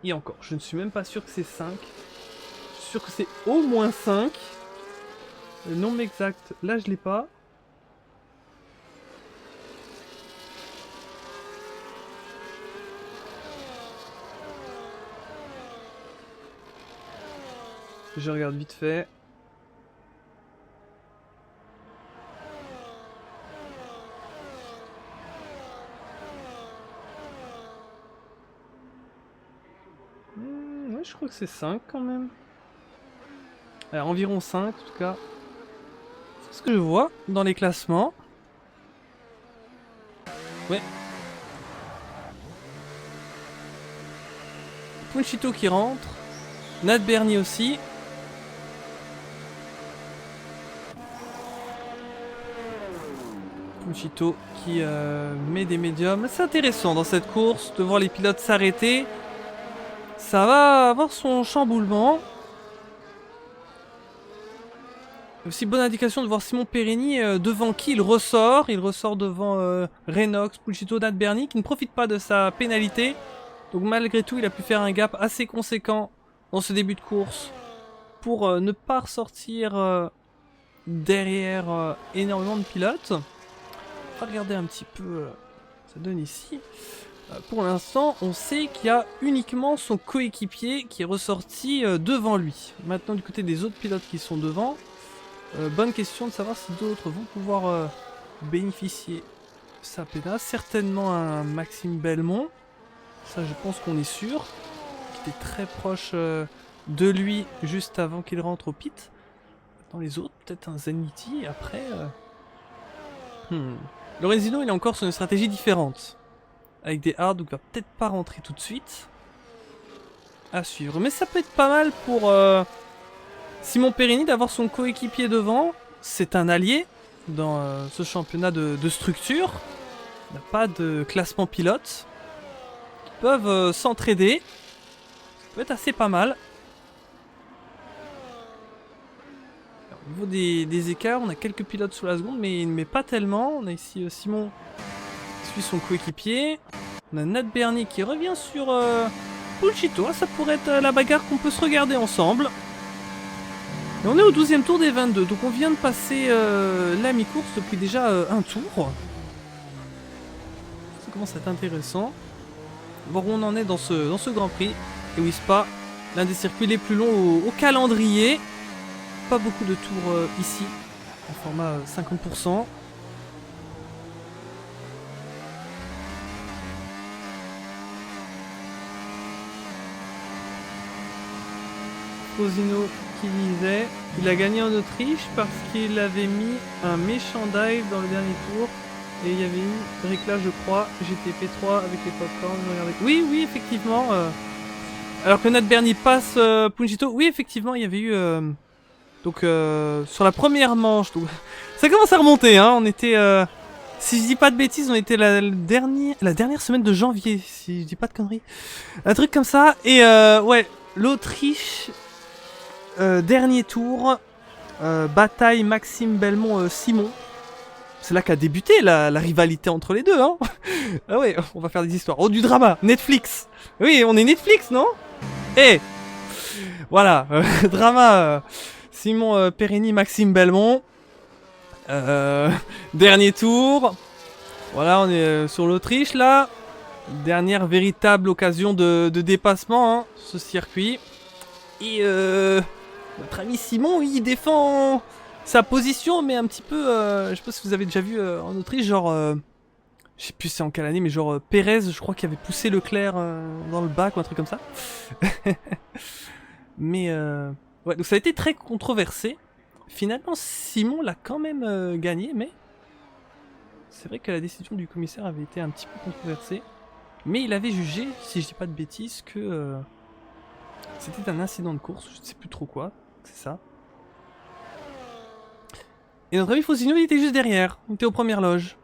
Et encore, je ne suis même pas sûr que c'est 5. Je suis sûr que c'est au moins 5. Le nombre exact, là je l'ai pas. Je regarde vite fait. Ouais, je crois que c'est 5 quand même. Alors, environ 5 en tout cas. C'est ce que je vois dans les classements. Ouais. Punchito qui rentre. Nat Bernie aussi. Punchito qui met des médiums. C'est intéressant dans cette course de voir les pilotes s'arrêter. Ça va avoir son chamboulement. Aussi bonne indication de voir Simon Périni devant qui il ressort. Il ressort devant Renox, Pulchito, Nat Bernie qui ne profite pas de sa pénalité. Donc malgré tout il a pu faire un gap assez conséquent dans ce début de course pour ne pas ressortir derrière énormément de pilotes. On va regarder un petit peu ça donne ici. Pour l'instant, on sait qu'il y a uniquement son coéquipier qui est ressorti devant lui. Maintenant, du côté des autres pilotes qui sont devant, bonne question de savoir si d'autres vont pouvoir bénéficier de sa pénale. Certainement un Maxime Belmont, ça je pense qu'on est sûr, qui était très proche de lui juste avant qu'il rentre au pit. Dans les autres, peut-être un Zenity, après... Lorenzino, il est encore sur une stratégie différente. Avec des hards, donc il va peut-être pas rentrer tout de suite. À suivre. Mais ça peut être pas mal pour Simon Périni d'avoir son coéquipier devant. C'est un allié dans ce championnat de structure. Il n'y a pas de classement pilote. Ils peuvent s'entraider. Ça peut être assez pas mal. Alors, au niveau des écarts, on a quelques pilotes sous la seconde, mais pas tellement. On a ici Simon qui suit son coéquipier. On a Nat Bernie qui revient sur Pulchito. Ça pourrait être la bagarre qu'on peut se regarder ensemble. Et on est au 12e tour des 22. Donc on vient de passer la mi-course depuis déjà un tour. Ça commence à être intéressant. Voir où on en est dans ce Grand Prix. Et oui, Spa, l'un des circuits les plus longs au calendrier. Pas beaucoup de tours ici. En format 50%. Fosino qui disait il a gagné en Autriche parce qu'il avait mis un méchant dive dans le dernier tour et il y avait eu réclage je crois, GTP3 avec les popcorns, oui oui effectivement alors que Nat Bernie passe Punjito, oui effectivement il y avait eu donc sur la première manche donc, ça commence à remonter hein, on était si je dis pas de bêtises on était la dernière semaine de janvier si je dis pas de conneries, un truc comme ça et ouais l'Autriche dernier tour, bataille Maxime Belmont Simon. C'est là qu'a débuté la rivalité entre les deux, hein. Ah ouais, on va faire des histoires. Oh, du drama, Netflix. Oui, on est Netflix, non? Eh, voilà, drama. Simon Perini, Maxime Belmont. Dernier tour. Voilà, on est sur l'Autriche là. Dernière véritable occasion de dépassement, hein, ce circuit. Et notre ami Simon, il défend sa position, mais un petit peu, je sais pas si vous avez déjà vu en Autriche, genre, je sais plus c'est en quelle année, mais genre Pérez, je crois qu'il avait poussé Leclerc dans le bac ou un truc comme ça. Mais ouais, donc ça a été très controversé. Finalement, Simon l'a quand même gagné, mais c'est vrai que la décision du commissaire avait été un petit peu controversée. Mais il avait jugé, si je dis pas de bêtises, que c'était un incident de course, je ne sais plus trop quoi, c'est ça. Et notre ami Fosino, il était juste derrière, il était aux premières loges.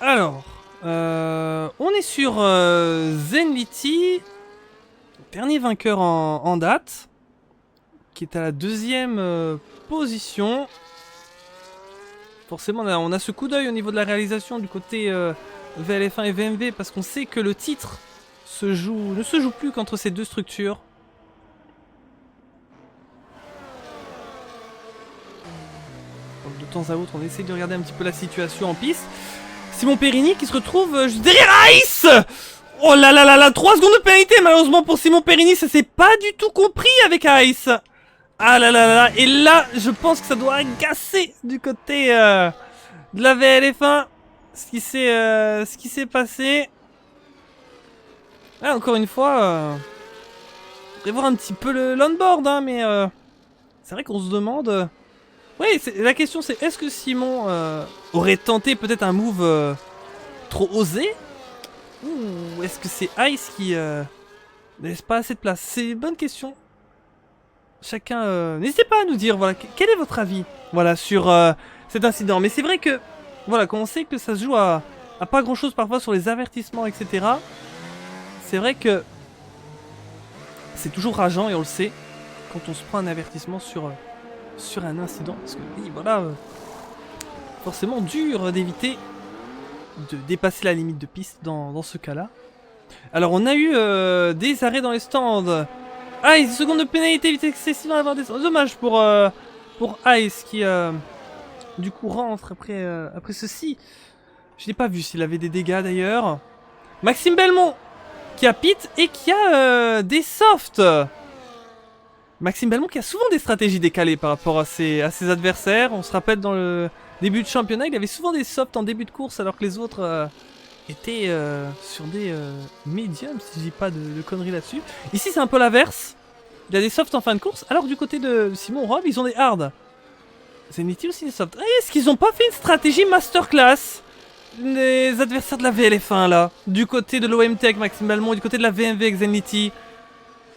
Alors, on est sur Zenlity, dernier vainqueur en date, qui est à la deuxième position. Forcément, on a ce coup d'œil au niveau de la réalisation du côté VLF1 et VMV, parce qu'on sait que le titre ne se joue plus qu'entre ces deux structures. Donc, de temps à autre, on essaie de regarder un petit peu la situation en piste. Simon Perini qui se retrouve juste derrière Ice. Oh là là là là, 3 secondes de pénalité malheureusement pour Simon Perini, ça s'est pas du tout compris avec Ice. Ah là là là, et là, je pense que ça doit agacer du côté de la VLF1 ce qui s'est passé. Ah, encore une fois, on va voir un petit peu l'onboard, hein, mais c'est vrai qu'on se demande... Oui, la question c'est, est-ce que Simon aurait tenté peut-être un move trop osé? Ou est-ce que c'est Ice qui ne laisse pas assez de place? C'est une bonne question. Chacun, n'hésitez pas à nous dire, voilà, quel est votre avis, voilà, sur cet incident. Mais c'est vrai que, voilà, quand on sait que ça se joue à pas grand chose parfois sur les avertissements, etc. C'est vrai que c'est toujours rageant et on le sait quand on se prend un avertissement sur un incident. Parce que oui, voilà, forcément dur d'éviter de dépasser la limite de piste dans ce cas-là. Alors on a eu des arrêts dans les stands. Ice, seconde de pénalité, vite excessive à avoir des... Dommage pour Ice qui du coup rentre après ceci. Je n'ai pas vu s'il avait des dégâts d'ailleurs. Maxime Belmont qui a pit et qui a des softs. Maxime Belmont qui a souvent des stratégies décalées par rapport à ses adversaires. On se rappelle dans le début de championnat, il avait souvent des softs en début de course alors que les autres étaient sur des mediums, si je dis pas de conneries là-dessus. Ici c'est un peu l'inverse. Il y a des softs en fin de course, alors que du côté de Simon Rob, ils ont des hards. Zenity aussi des softs. Est-ce qu'ils ont pas fait une stratégie masterclass, les adversaires de la VLF1 là, du côté de l'OMT avec Maxime Belmont et du côté de la VMV avec Zenity?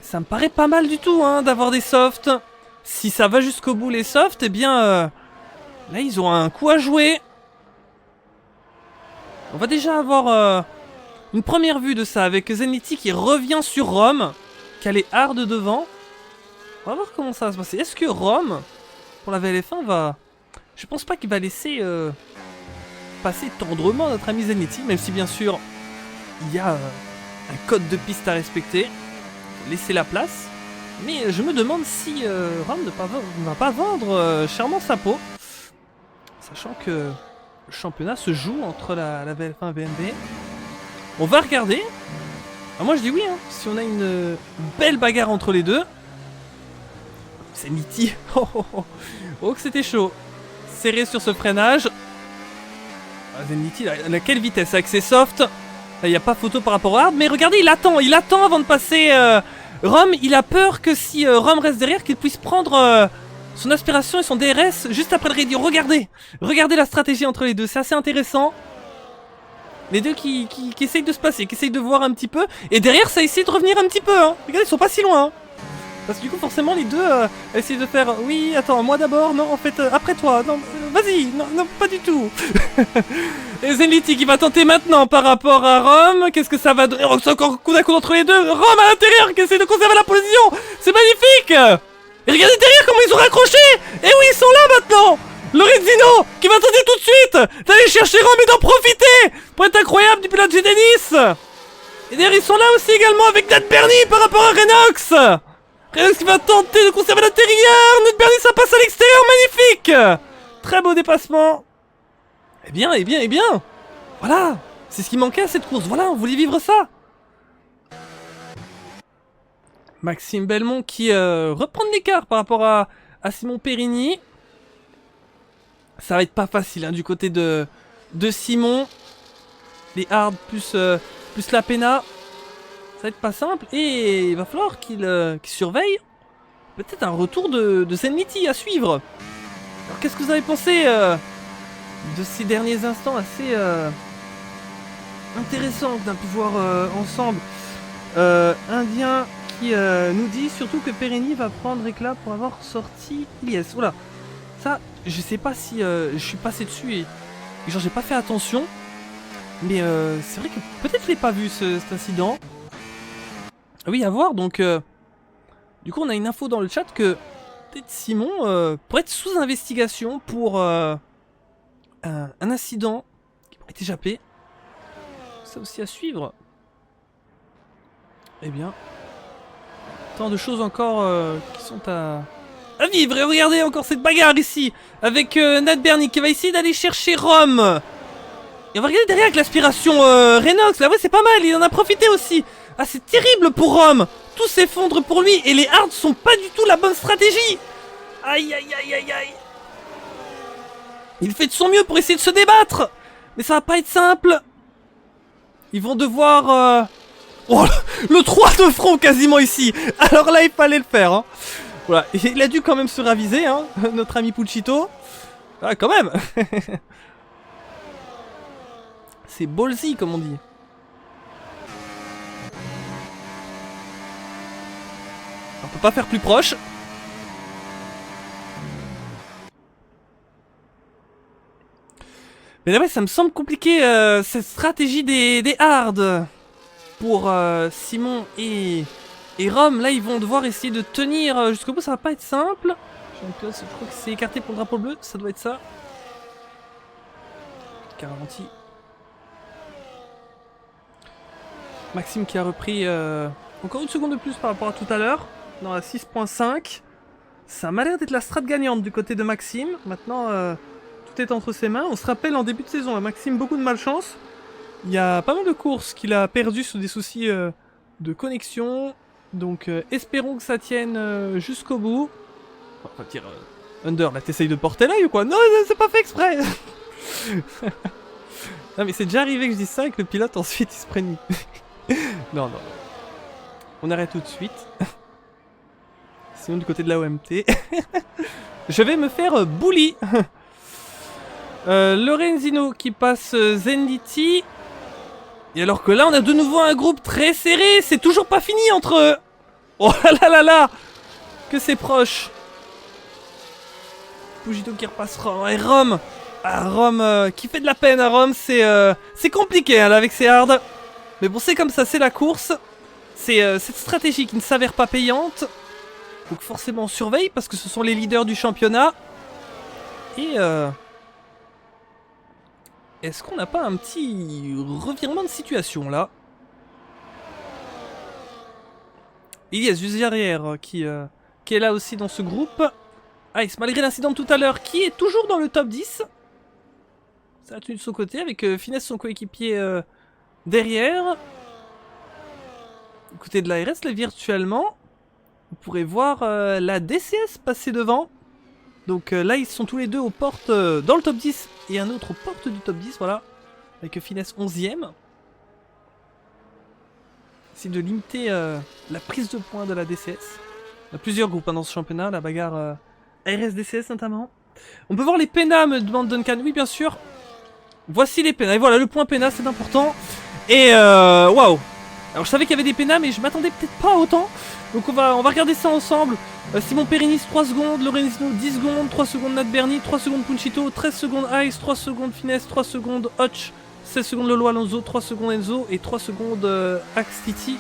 Ça me paraît pas mal du tout hein, d'avoir des softs. Si ça va jusqu'au bout les softs, eh bien là ils ont un coup à jouer. On va déjà avoir une première vue de ça avec Zenity qui revient sur Rome, qui a les hards devant. On va voir comment ça va se passer. Est-ce que Rome, pour la VLF1, va... Je pense pas qu'il va laisser passer tendrement notre ami Zenity, même si bien sûr il y a un code de piste à respecter. Laisser la place. Mais je me demande si Rome ne va pas vendre chèrement sa peau. Sachant que le championnat se joue entre la VLF1 et VMB. On va regarder. Ah, moi je dis oui, hein. Si on a une belle bagarre entre les deux. C'est Niti. Oh, oh, oh. Oh que c'était chaud. Serré sur ce freinage. Ah, Zenity, il a quelle vitesse avec ses softs. Il n'y a pas photo par rapport à Hard, mais regardez, il attend avant de passer Rom. Il a peur que si Rom reste derrière, qu'il puisse prendre son aspiration et son DRS juste après le radio. Regardez la stratégie entre les deux, c'est assez intéressant. Les deux qui essayent de se passer, qui essayent de voir un petit peu. Et derrière, ça essaie de revenir un petit peu. Hein. Regardez, ils sont pas si loin. Hein. Parce que du coup, forcément, les deux essayent de faire... Oui, attends, moi d'abord. Non, en fait, après toi. Non, vas-y. Non, pas du tout. Et Zenlity qui va tenter maintenant par rapport à Rom. Qu'est-ce que ça va donner? Oh, c'est encore coup d'un coup entre les deux. Rom à l'intérieur qui essaie de conserver la position. C'est magnifique. Et regardez derrière comment ils ont raccroché. Et oui, ils sont là maintenant. Lorenzino qui va tenter tout de suite d'aller chercher Rom et d'en profiter pour être incroyable du pilote G-Dennis. Et derrière ils sont là aussi également avec Nat Bernie par rapport à Renox. Renox qui va tenter de conserver l'intérieur. Nat Bernie ça passe à l'extérieur, magnifique. Très beau dépassement. Eh bien. Voilà, c'est ce qui manquait à cette course, voilà, on voulait vivre ça. Maxime Belmont qui reprend de l'écart par rapport à Simon Périni. Ça va être pas facile hein, du côté de Simon. Les Hard plus la Pena. Ça va être pas simple. Et il va falloir qu'il surveille. Peut-être un retour de Zenlity à suivre. Alors qu'est-ce que vous avez pensé de ces derniers instants assez intéressants qu'on a pu voir ensemble. Indien qui nous dit surtout que Périni va prendre éclat pour avoir sorti Ilyes. Voilà. Ça, je sais pas si je suis passé dessus et genre j'ai pas fait attention. Mais c'est vrai que peut-être je l'ai pas vu cet incident. Oui, à voir. Donc, du coup, on a une info dans le chat que peut-être Simon pourrait être sous investigation pour un incident qui pourrait échapper. Ça aussi à suivre. Eh bien, tant de choses encore qui sont à vivre. Et regardez encore cette bagarre ici avec Nat Bernie qui va essayer d'aller chercher Rom. Et on va regarder derrière avec l'aspiration Renox. Là, ouais, c'est pas mal. Il en a profité aussi. Ah, c'est terrible pour Rom. Tout s'effondre pour lui. Et les Hards sont pas du tout la bonne stratégie. Aïe. Il fait de son mieux pour essayer de se débattre. Mais ça va pas être simple. Ils vont devoir... Oh, le 3 de front quasiment ici. Alors là, il fallait le faire. Hein. Voilà. Il a dû quand même se raviser, hein, notre ami Puccito. Ah, quand même. C'est ballsy, comme on dit. On peut pas faire plus proche. Mais là, ouais, ça me semble compliqué, cette stratégie des Hards. Pour Simon et Rom, là, ils vont devoir essayer de tenir jusqu'au bout. Ça va pas être simple. Je crois que c'est écarté pour le drapeau bleu. Ça doit être ça. Garanti. Maxime qui a repris encore une seconde de plus par rapport à tout à l'heure. Dans la 6.5. Ça m'a l'air d'être la strat gagnante du côté de Maxime. Maintenant, tout est entre ses mains. On se rappelle en début de saison, hein, Maxime, beaucoup de malchance. Il y a pas mal de courses qu'il a perdues sous des soucis de connexion. Donc espérons que ça tienne jusqu'au bout. Enfin, dire Under, là t'essayes de porter l'œil ou quoi? Non, c'est pas fait exprès. Non mais c'est déjà arrivé que je dise ça et que le pilote ensuite il se prenne. Non. On arrête tout de suite. Sinon du côté de la OMT. Je vais me faire bully. Lorenzino qui passe Zenlity. Et alors que là on a de nouveau un groupe très serré. C'est toujours pas fini entre eux. Oh là. Que c'est proche. Puccito qui repasse Rom. Et Rom. Ah, Rom qui fait de la peine à Rom. C'est compliqué hein, là avec ses hards. Mais bon c'est comme ça, c'est la course. C'est cette stratégie qui ne s'avère pas payante. Donc forcément on surveille parce que ce sont les leaders du championnat. Et est-ce qu'on n'a pas un petit revirement de situation là? Il y a Zuzi arrière qui est là aussi dans ce groupe. Ice, malgré l'incident de tout à l'heure, qui est toujours dans le top 10. Ça a tenu de son côté avec Finesse son coéquipier derrière. Du côté de l'ARS, là virtuellement, vous pourrez voir la DCS passer devant. Donc là ils sont tous les deux aux portes dans le top 10 et un autre aux portes du top 10, voilà. Avec Finesse 11ème. essayer de limiter la prise de points de la DCS. Il y a plusieurs groupes dans ce championnat, la bagarre RS-DCS notamment. On peut voir les PENA, me demande Duncan. Oui, bien sûr. Voici les PENA. Et voilà, le point PENA, c'est important. Et waouh. Alors je savais qu'il y avait des PENA, mais je m'attendais peut-être pas autant. Donc on va regarder ça ensemble. Simon Perinis 3 secondes, Lorenzino 10 secondes, 3 secondes Nat Berni, 3 secondes Punchito, 13 secondes Ice, 3 secondes Finesse, 3 secondes Hutch, 16 secondes Lolo Alonso, 3 secondes Enzo et 3 secondes Axe Titi.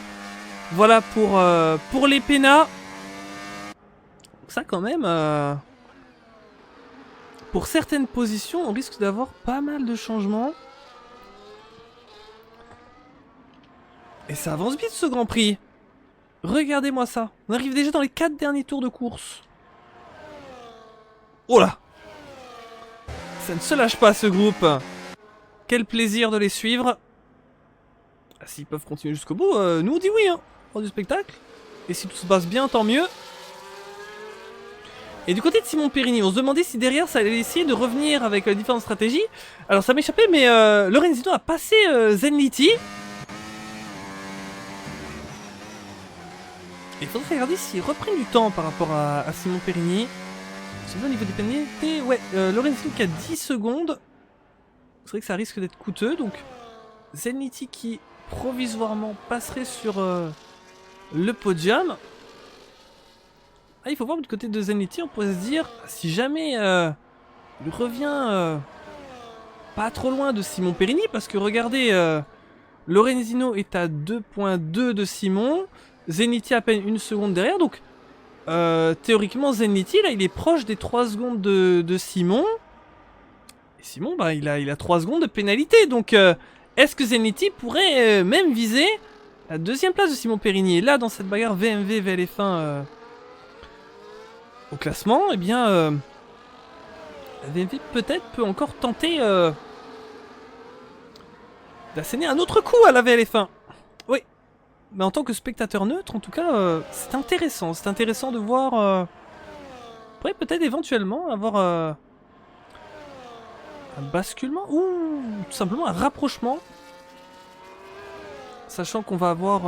Voilà pour les PENA. Ça quand même, pour certaines positions, on risque d'avoir pas mal de changements. Et ça avance vite ce Grand Prix. Regardez-moi ça. On arrive déjà dans les 4 derniers tours de course. Oh là! Ça ne se lâche pas ce groupe. Quel plaisir de les suivre. Ah, s'ils peuvent continuer jusqu'au bout, nous on dit oui hein, pour du spectacle. Et si tout se passe bien, tant mieux. Et du côté de Simon Perini, on se demandait si derrière ça allait essayer de revenir avec différentes stratégies. Alors ça m'échappait, mais Lorenzino a passé Zenlity. Il faudrait regarder s'ils reprennent du temps par rapport à Simon Perini. C'est bien au niveau des pénalités. Ouais, Lorenzino qui a 10 secondes. C'est vrai que ça risque d'être coûteux. Donc Zenlity qui provisoirement passerait sur le podium. Ah, il faut voir du côté de Zenlity, on pourrait se dire, si jamais il revient pas trop loin de Simon Perini, parce que regardez, Lorenzino est à 2.2 de Simon, Zenlity à peine 1 seconde derrière, donc théoriquement Zenlity, là il est proche des 3 secondes de Simon, et Simon, bah, il a 3 secondes de pénalité, donc est-ce que Zenlity pourrait même viser la 2ème place de Simon Perini? Et là, dans cette bagarre VMV VLF1 au classement, eh bien, la VMV peut-être peut encore tenter d'asséner un autre coup à la VLF1. Oui, mais en tant que spectateur neutre, en tout cas, c'est intéressant. C'est intéressant de voir. On pourrait peut-être éventuellement avoir un basculement ou tout simplement un rapprochement. Sachant qu'on va avoir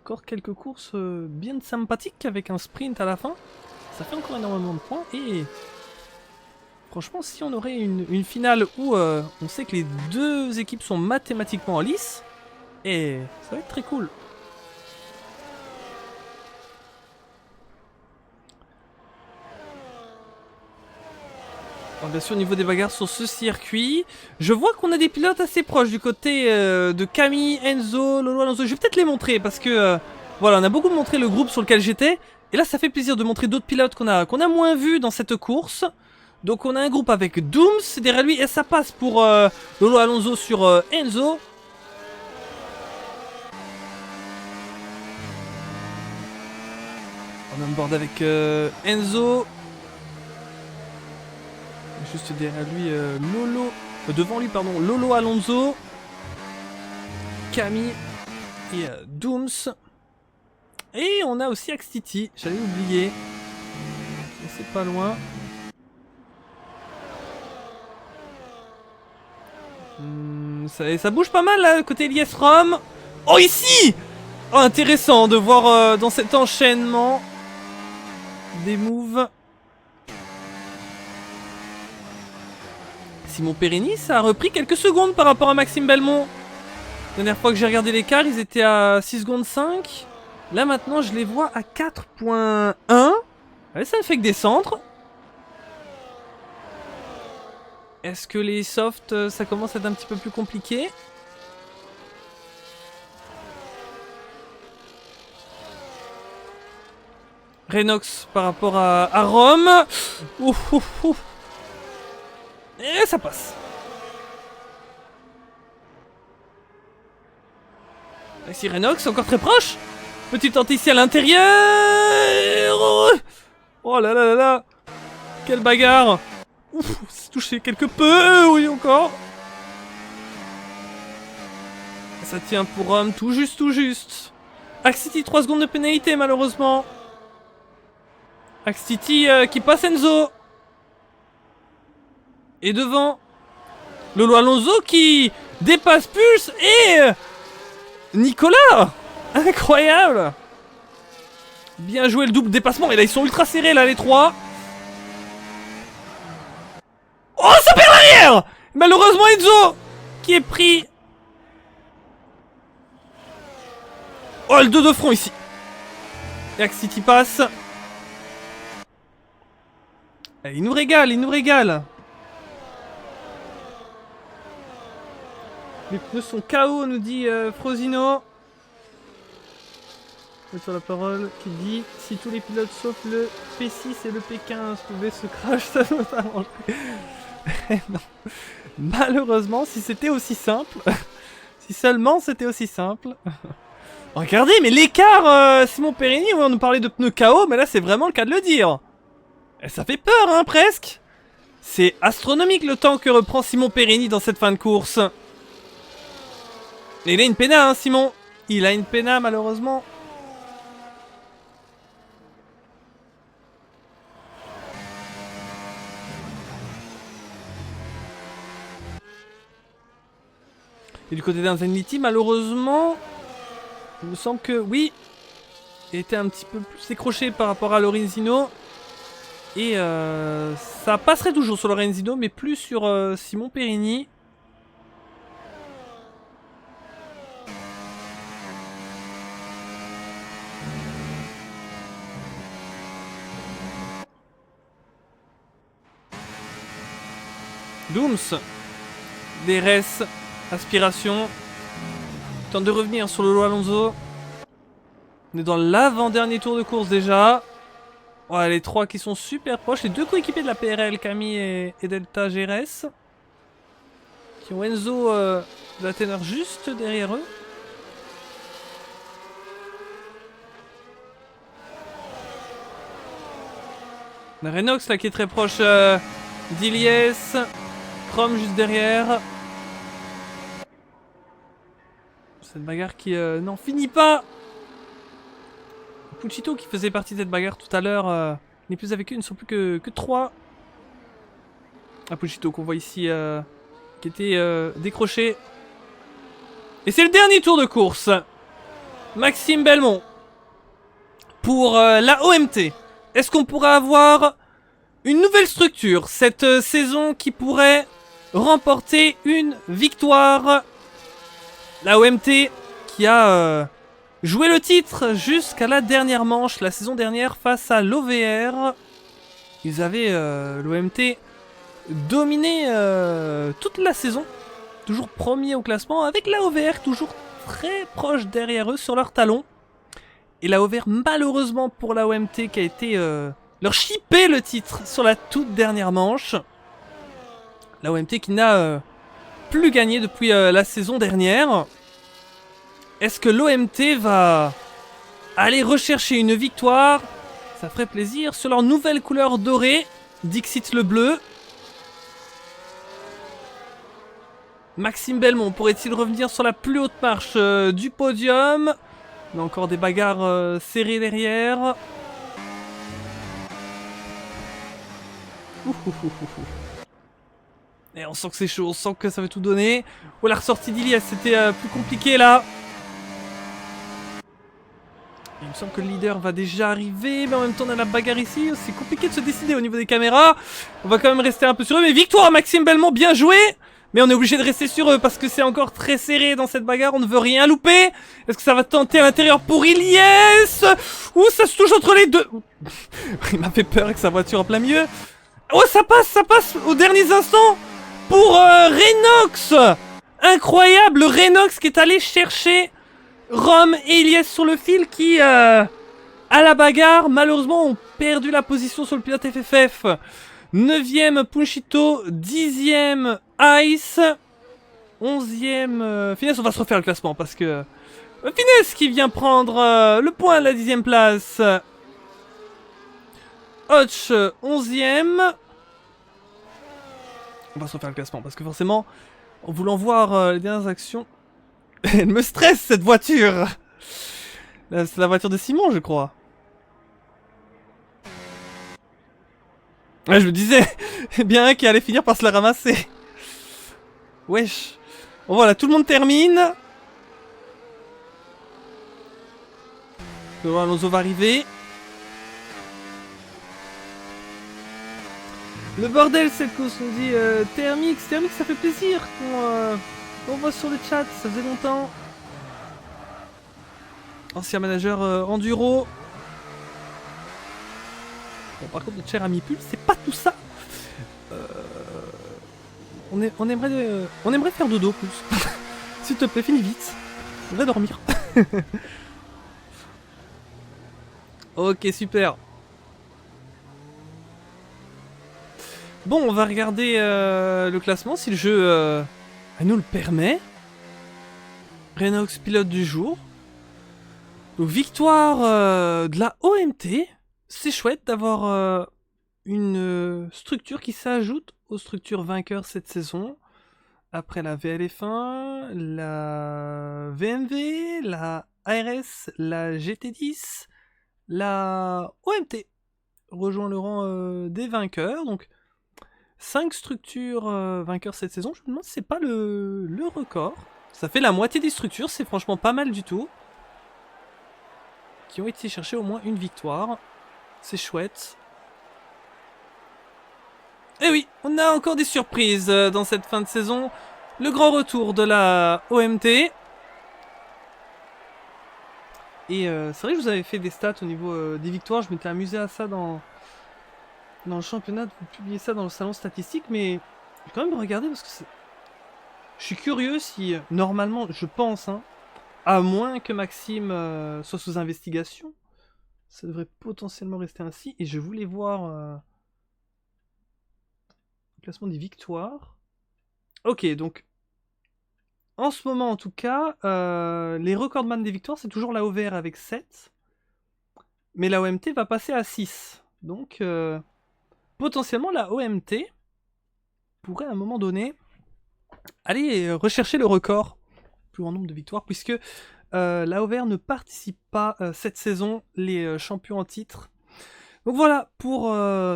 encore quelques courses bien sympathiques avec un sprint à la fin. Ça fait encore énormément de points et franchement si on aurait une finale où on sait que les deux équipes sont mathématiquement en lice, et ça va être très cool. Alors bien sûr au niveau des bagarres sur ce circuit, je vois qu'on a des pilotes assez proches du côté de Camille, Enzo, Lolo Alonso. Je vais peut-être les montrer parce que voilà, on a beaucoup montré le groupe sur lequel j'étais. Et là ça fait plaisir de montrer d'autres pilotes qu'on a moins vus dans cette course. Donc on a un groupe avec Dooms derrière lui et ça passe pour Lolo Alonso sur Enzo. On a un board avec Enzo. Juste derrière lui devant lui pardon, Lolo Alonso, Camille et Dooms. Et on a aussi Axe Titi, j'allais oublier. C'est pas loin. Ça bouge pas mal là, côté Elias Rom. Oh ici! Oh intéressant de voir dans cet enchaînement des moves. Simon Perini, ça a repris quelques secondes par rapport à Maxime Belmont. La dernière fois que j'ai regardé l'écart, ils étaient à 6 secondes 5. Là maintenant, je les vois à 4.1. Ouais, ça ne fait que descendre. Est-ce que les softs, ça commence à être un petit peu plus compliqué? Renox par rapport à Rome. Ouf, ouf, ouf. Et ça passe. Ici Renox, encore très proche. Petit tente ici à l'intérieur. Oh là là là là. Quelle bagarre. Ouf, c'est touché quelque peu. Oui, encore. Ça tient pour Rome, tout juste, tout juste. Axe Titi, 3 secondes de pénalité malheureusement. Axe Titi qui passe Enzo. Et devant, Lolo Alonso qui dépasse Pulse et Nicolas! Incroyable! Bien joué le double dépassement. Et là, ils sont ultra serrés, là, les trois. Oh, ça perd l'arrière! Malheureusement, Enzo qui est pris. Oh, le 2 de front ici. Et City passe. Allez, il nous régale, il nous régale. Les pneus sont KO, nous dit Frosino. Sur la parole qui dit si tous les pilotes sauf le P6 et le P15 pouvaient se crash, ça doit s'arranger. Non. Malheureusement, si c'était aussi simple, si seulement c'était aussi simple. Regardez, mais l'écart, Simon Périni, on nous parlait de pneus KO, mais là c'est vraiment le cas de le dire. Et ça fait peur, hein, presque. C'est astronomique le temps que reprend Simon Périni dans cette fin de course. Et il a une péna, hein, Simon. Il a une péna, malheureusement. Et du côté d'Infinity, malheureusement, il me semble que, oui, il était un petit peu plus décroché par rapport à Lorenzino. Et ça passerait toujours sur Lorenzino, mais plus sur Simon Périni. Dooms, DRS, aspiration, tente de revenir sur Lolo Alonso. On est dans l'avant-dernier tour de course déjà. Ouais, les trois qui sont super proches, les deux coéquipiers de la PRL, Camille et Delta GRS, qui ont Enzo de la Teneur juste derrière eux. On a Renox là qui est très proche d'Iliès. Chrome juste derrière. Cette bagarre qui n'en finit pas. Puccito qui faisait partie de cette bagarre tout à l'heure n'est plus avec eux, ils ne sont plus que 3. Ah, Puccito qu'on voit ici qui était décroché. Et c'est le dernier tour de course. Maxime Belmont pour la OMT. Est-ce qu'on pourrait avoir une nouvelle structure cette saison qui pourrait remporter une victoire? La OMT qui a joué le titre jusqu'à la dernière manche la saison dernière face à l'OVR. Ils avaient l'OMT dominé toute la saison, toujours premier au classement, avec la OVR toujours très proche derrière eux sur leurs talons. Et la OVR, malheureusement pour la OMT, qui a été leur chipper le titre sur la toute dernière manche. La OMT qui n'a plus gagné depuis la saison dernière. Est-ce que l'OMT va aller rechercher une victoire? Ça ferait plaisir sur leur nouvelle couleur dorée. Dixit le bleu. Maxime Belmont pourrait-il revenir sur la plus haute marche du podium? On a encore des bagarres serrées derrière. Et on sent que c'est chaud, on sent que ça va tout donner. Oh, la ressortie d'Ilias, c'était plus compliqué là. Il me semble que le leader va déjà arriver, mais en même temps on a la bagarre ici. C'est compliqué de se décider au niveau des caméras. On va quand même rester un peu sur eux, mais victoire Maxime Belmont, bien joué. Mais on est obligé de rester sur eux parce que c'est encore très serré dans cette bagarre, on ne veut rien louper. Est-ce que ça va tenter à l'intérieur pour Ilias? Ouh, ça se touche entre les deux. Il m'a fait peur avec sa voiture en plein milieu. Oh, ça passe aux derniers instants pour Renox. Incroyable, Renox qui est allé chercher Rome et Ilias sur le fil qui, à la bagarre, malheureusement, ont perdu la position sur le pilote FFF. 9ème Puncito, 10ème Ice, 11ème Finesse. On va se refaire le classement parce que Finesse qui vient prendre le point à la 10ème place. Hotch 11ème. On va se refaire le classement parce que forcément, en voulant voir les dernières actions, elle me stresse cette voiture. C'est la voiture de Simon, je crois. Ouais, je me disais, bien un qui allait finir par se la ramasser. Wesh. Bon voilà, tout le monde termine. Alonso va arriver. Le bordel cette course, on dit Thermix, ça fait plaisir qu'on voit sur le chat, ça faisait longtemps. Ancien manager enduro. Bon, par contre, notre cher ami Pull, c'est pas tout ça. On aimerait faire dodo, plus. S'il te plaît, finis vite. On va dormir. Ok, super. Bon, on va regarder le classement si le jeu nous le permet. Renault pilote du jour. Donc, victoire de la OMT. C'est chouette d'avoir une structure qui s'ajoute aux structures vainqueurs cette saison. Après la VLF1, la VMV, la ARS, la GT10, la OMT rejoint le rang des vainqueurs. Donc 5 structures vainqueurs cette saison. Je me demande si c'est pas le record. Ça fait la moitié des structures, c'est franchement pas mal du tout. Qui ont été chercher au moins une victoire. C'est chouette. Et oui, on a encore des surprises dans cette fin de saison. Le grand retour de la OMT. Et c'est vrai que je vous avais fait des stats au niveau des victoires. Je m'étais amusé à ça dans le championnat, de vous publier ça dans le salon statistique. Mais je vais quand même regarder parce que je suis curieux si, normalement, je pense, hein, à moins que Maxime soit sous investigation, ça devrait potentiellement rester ainsi. Et je voulais voir... classement des victoires. Ok, donc en ce moment en tout cas, les recordman des victoires c'est toujours la OVR avec 7. Mais la OMT va passer à 6. Donc potentiellement la OMT pourrait à un moment donné aller rechercher le record plus grand nombre de victoires puisque la OVR ne participe pas cette saison les champions en titre. Donc voilà, pour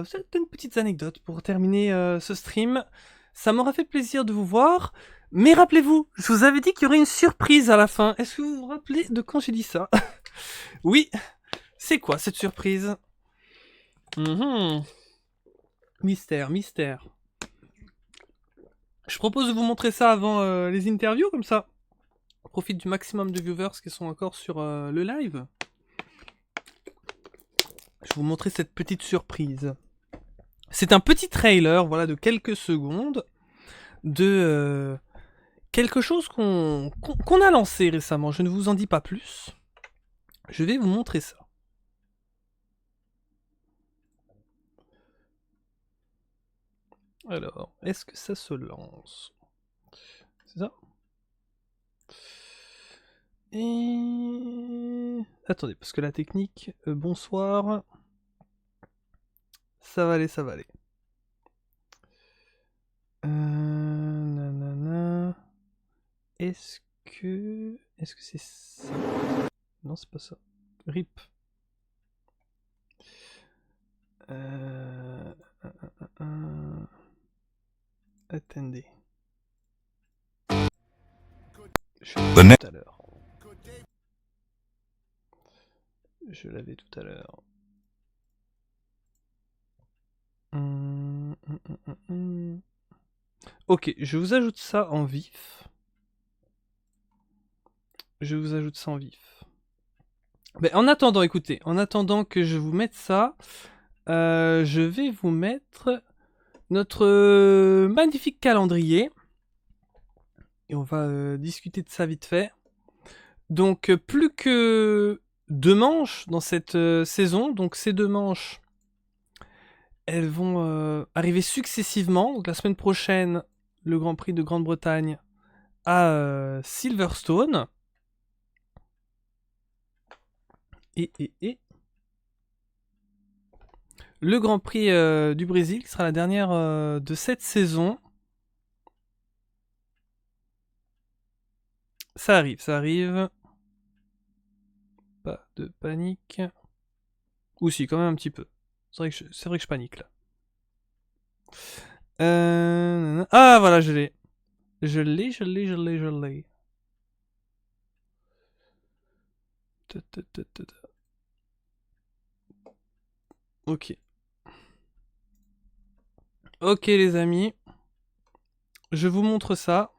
certaines petites anecdotes pour terminer ce stream. Ça m'aura fait plaisir de vous voir. Mais rappelez-vous, je vous avais dit qu'il y aurait une surprise à la fin. Est-ce que vous vous rappelez de quand j'ai dit ça? Oui, c'est quoi cette surprise? Mystère, mystère. Je propose de vous montrer ça avant les interviews, comme ça. On profite du maximum de viewers qui sont encore sur le live. Je vais vous montrer cette petite surprise. C'est un petit trailer, voilà, de quelques secondes de quelque chose qu'on a lancé récemment. Je ne vous en dis pas plus. Je vais vous montrer ça. Alors, est-ce que ça se lance? C'est ça? Et... attendez, parce que la technique... bonsoir. Ça va aller, ça va aller. Nanana. Est-ce que c'est ça? Non, c'est pas ça. RIP. Attendez. Je l'avais tout à l'heure. Je l'avais tout à l'heure. Ok, je vous ajoute ça en vif. Je vous ajoute ça en vif. Mais en attendant, écoutez, en attendant que je vous mette ça, je vais vous mettre notre magnifique calendrier. Et on va discuter de ça vite fait. Donc, plus que 2 manches dans cette saison. Donc, ces 2 manches, elles vont arriver successivement. Donc, la semaine prochaine, le Grand Prix de Grande-Bretagne à Silverstone. Et le Grand Prix du Brésil, qui sera la dernière de cette saison. Ça arrive, ça arrive. Pas de panique. Ou si, quand même un petit peu. C'est vrai que je panique là. Ah voilà, je l'ai. Je l'ai. Ok. Ok les amis. Je vous montre ça.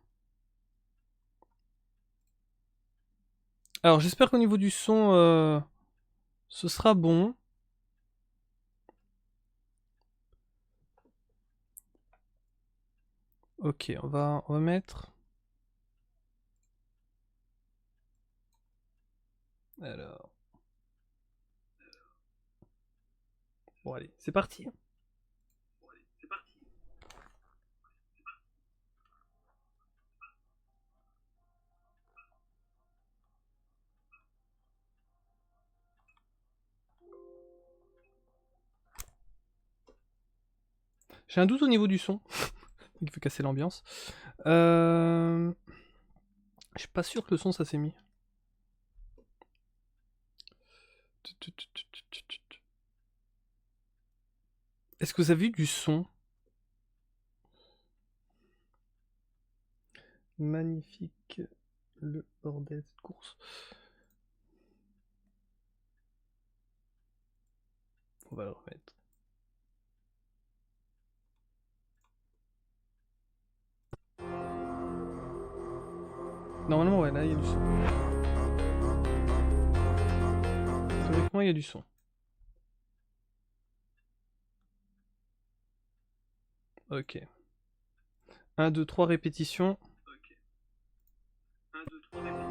Alors j'espère qu'au niveau du son, ce sera bon. Ok, on va mettre... Alors... Bon allez, c'est parti. J'ai un doute au niveau du son. Il veut casser l'ambiance. Je suis pas sûr que le son ça s'est mis. Est-ce que vous avez eu du son? Magnifique le bordel cette course. On va le remettre. Normalement ouais là il y a du son. Théoriquement il y a du son. Ok. 1, 2, 3 répétitions. Ok. 1, 2, 3 répétitions.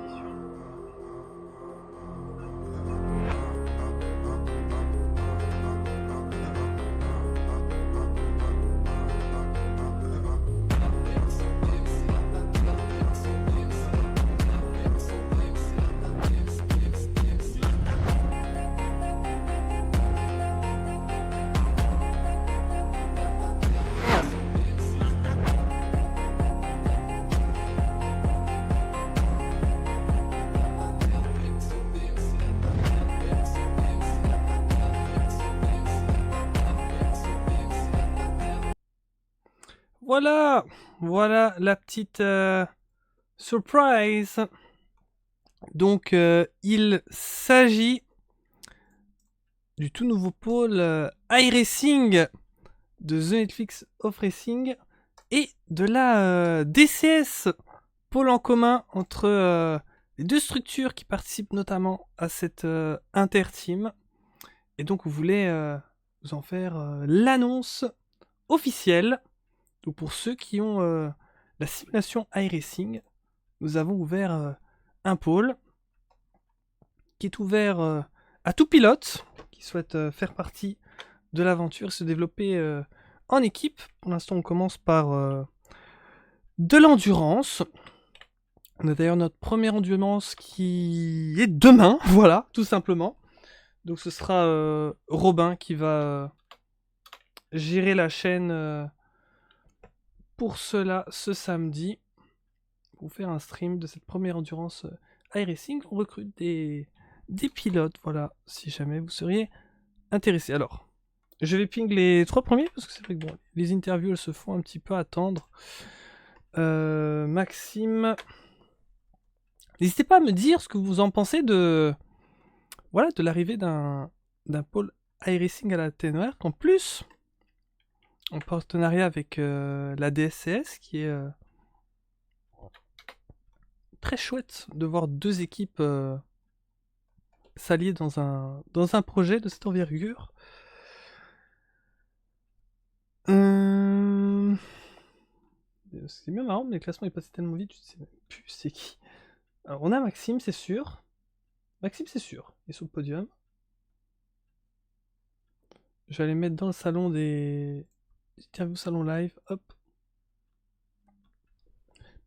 Voilà, voilà la petite surprise. Donc il s'agit du tout nouveau pôle iRacing de The Netflix of Racing et de la DCS, pôle en commun entre les deux structures qui participent notamment à cette interteam. Et donc, vous voulez vous en faire l'annonce officielle. Donc, pour ceux qui ont la simulation iRacing, nous avons ouvert un pôle qui est ouvert à tout pilote qui souhaite faire partie de l'aventure et se développer en équipe. Pour l'instant, on commence par de l'endurance. On a d'ailleurs notre première endurance qui est demain, voilà, tout simplement. Donc ce sera Robin qui va gérer la chaîne pour cela ce samedi. Pour faire un stream de cette première endurance iRacing. On recrute des pilotes, voilà, si jamais vous seriez intéressé. Alors, je vais ping les 3 premiers parce que c'est vrai que bon, les interviews elles se font un petit peu attendre. Maxime, n'hésitez pas à me dire ce que vous en pensez de voilà de l'arrivée d'un pôle iRacing à la TNR. En plus, en partenariat avec la DSCS, qui est très chouette de voir deux équipes s'allier dans un projet de cette envergure. C'est bien marrant, mais le classement est passé tellement vite, je sais même plus c'est qui. Alors on a Maxime, c'est sûr. Maxime, c'est sûr. Il est sur le podium. Je vais aller mettre dans le salon des interviews salon live. Hop.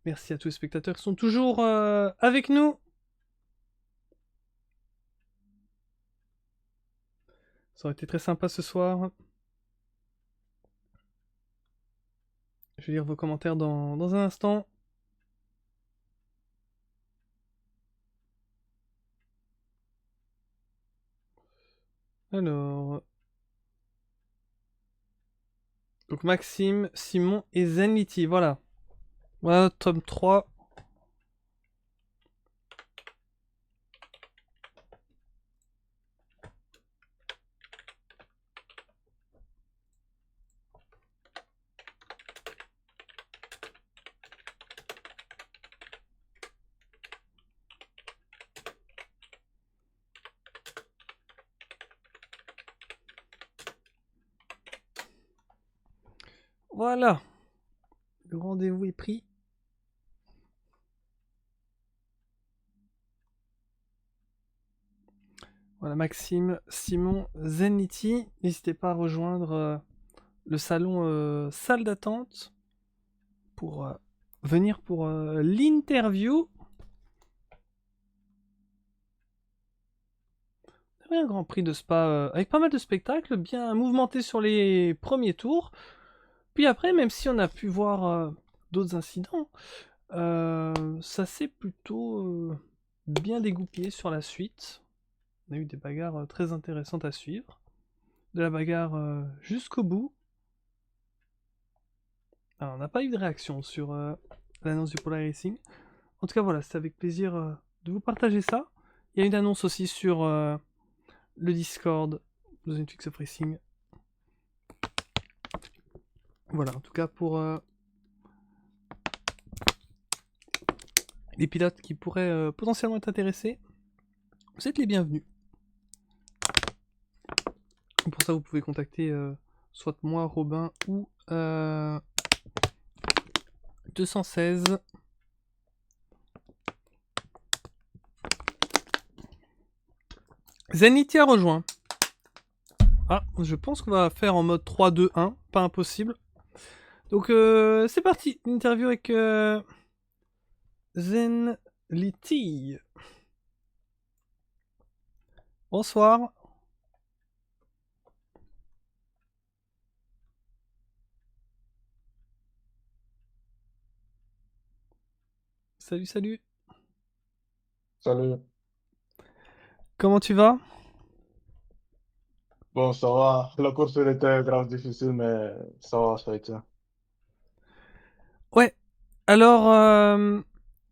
Merci à tous les spectateurs qui sont toujours avec nous. Ça aurait été très sympa ce soir. Je vais lire vos commentaires dans un instant. Alors... Donc Maxime, Simon et Zenlity, voilà. Voilà notre tome 3. Voilà, le rendez-vous est pris. Voilà, Maxime, Simon, Zenity. N'hésitez pas à rejoindre le salon salle d'attente pour venir pour l'interview. Il y avait un Grand Prix de Spa avec pas mal de spectacles, bien mouvementé sur les premiers tours. Puis après, même si on a pu voir d'autres incidents, ça s'est plutôt bien dégoupillé sur la suite. On a eu des bagarres très intéressantes à suivre. De la bagarre jusqu'au bout. Alors, on n'a pas eu de réaction sur l'annonce du Polar Racing. En tout cas, voilà, c'est avec plaisir de vous partager ça. Il y a une annonce aussi sur le Discord de Netflix of Racing. Voilà, en tout cas pour les pilotes qui pourraient potentiellement être intéressés, vous êtes les bienvenus. Pour ça, vous pouvez contacter soit moi, Robin ou 216. Zenity a rejoint. Ah, je pense qu'on va faire en mode 3-2-1, pas impossible. Donc c'est parti, une interview avec Zenity. Bonsoir. Salut, salut. Salut. Comment tu vas? Bon, ça va. La course, elle était grave difficile, mais ça va, ça a été. Ouais. Alors,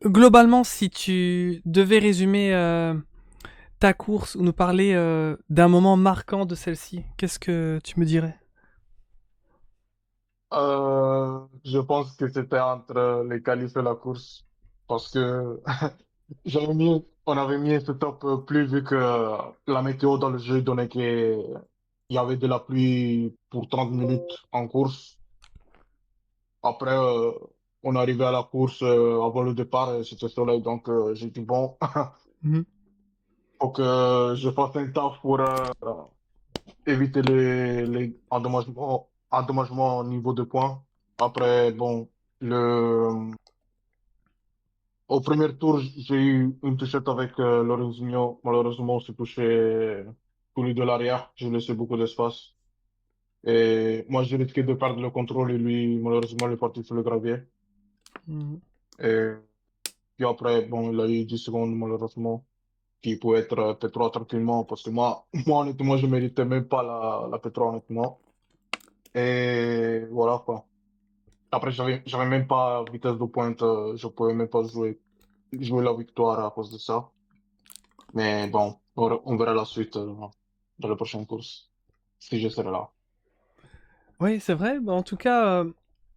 globalement, si tu devais résumer ta course ou nous parler d'un moment marquant de celle-ci, qu'est-ce que tu me dirais? Je pense que c'était entre les qualifs et la course, parce que on avait mis ce top plus vu que la météo dans le jeu donnait qu'il y avait de la pluie pour 30 minutes en course. Après, on est arrivé à la course avant le départ et c'était soleil, donc j'ai dit bon, Mhm. faut que je fasse un taf pour éviter les endommagements au niveau de points. Après, bon, au premier tour, j'ai eu une touchette avec Lorenzinho. Malheureusement, on s'est touché tous les deux à l'arrière. J'ai laissé beaucoup d'espace. Et moi, j'ai risqué de perdre le contrôle et lui, malheureusement, il est parti sur le gravier. Mhm. Et puis après, bon, il a eu 10 secondes, malheureusement, qui pouvait être P3 tranquillement parce que moi, honnêtement, je méritais même pas la P3, honnêtement. Et voilà, quoi. Après, j'avais même pas vitesse de pointe, je pouvais même pas jouer la victoire à cause de ça. Mais bon, on verra la suite dans la prochaine course, si je serai là. Oui, c'est vrai. Bah, en tout cas,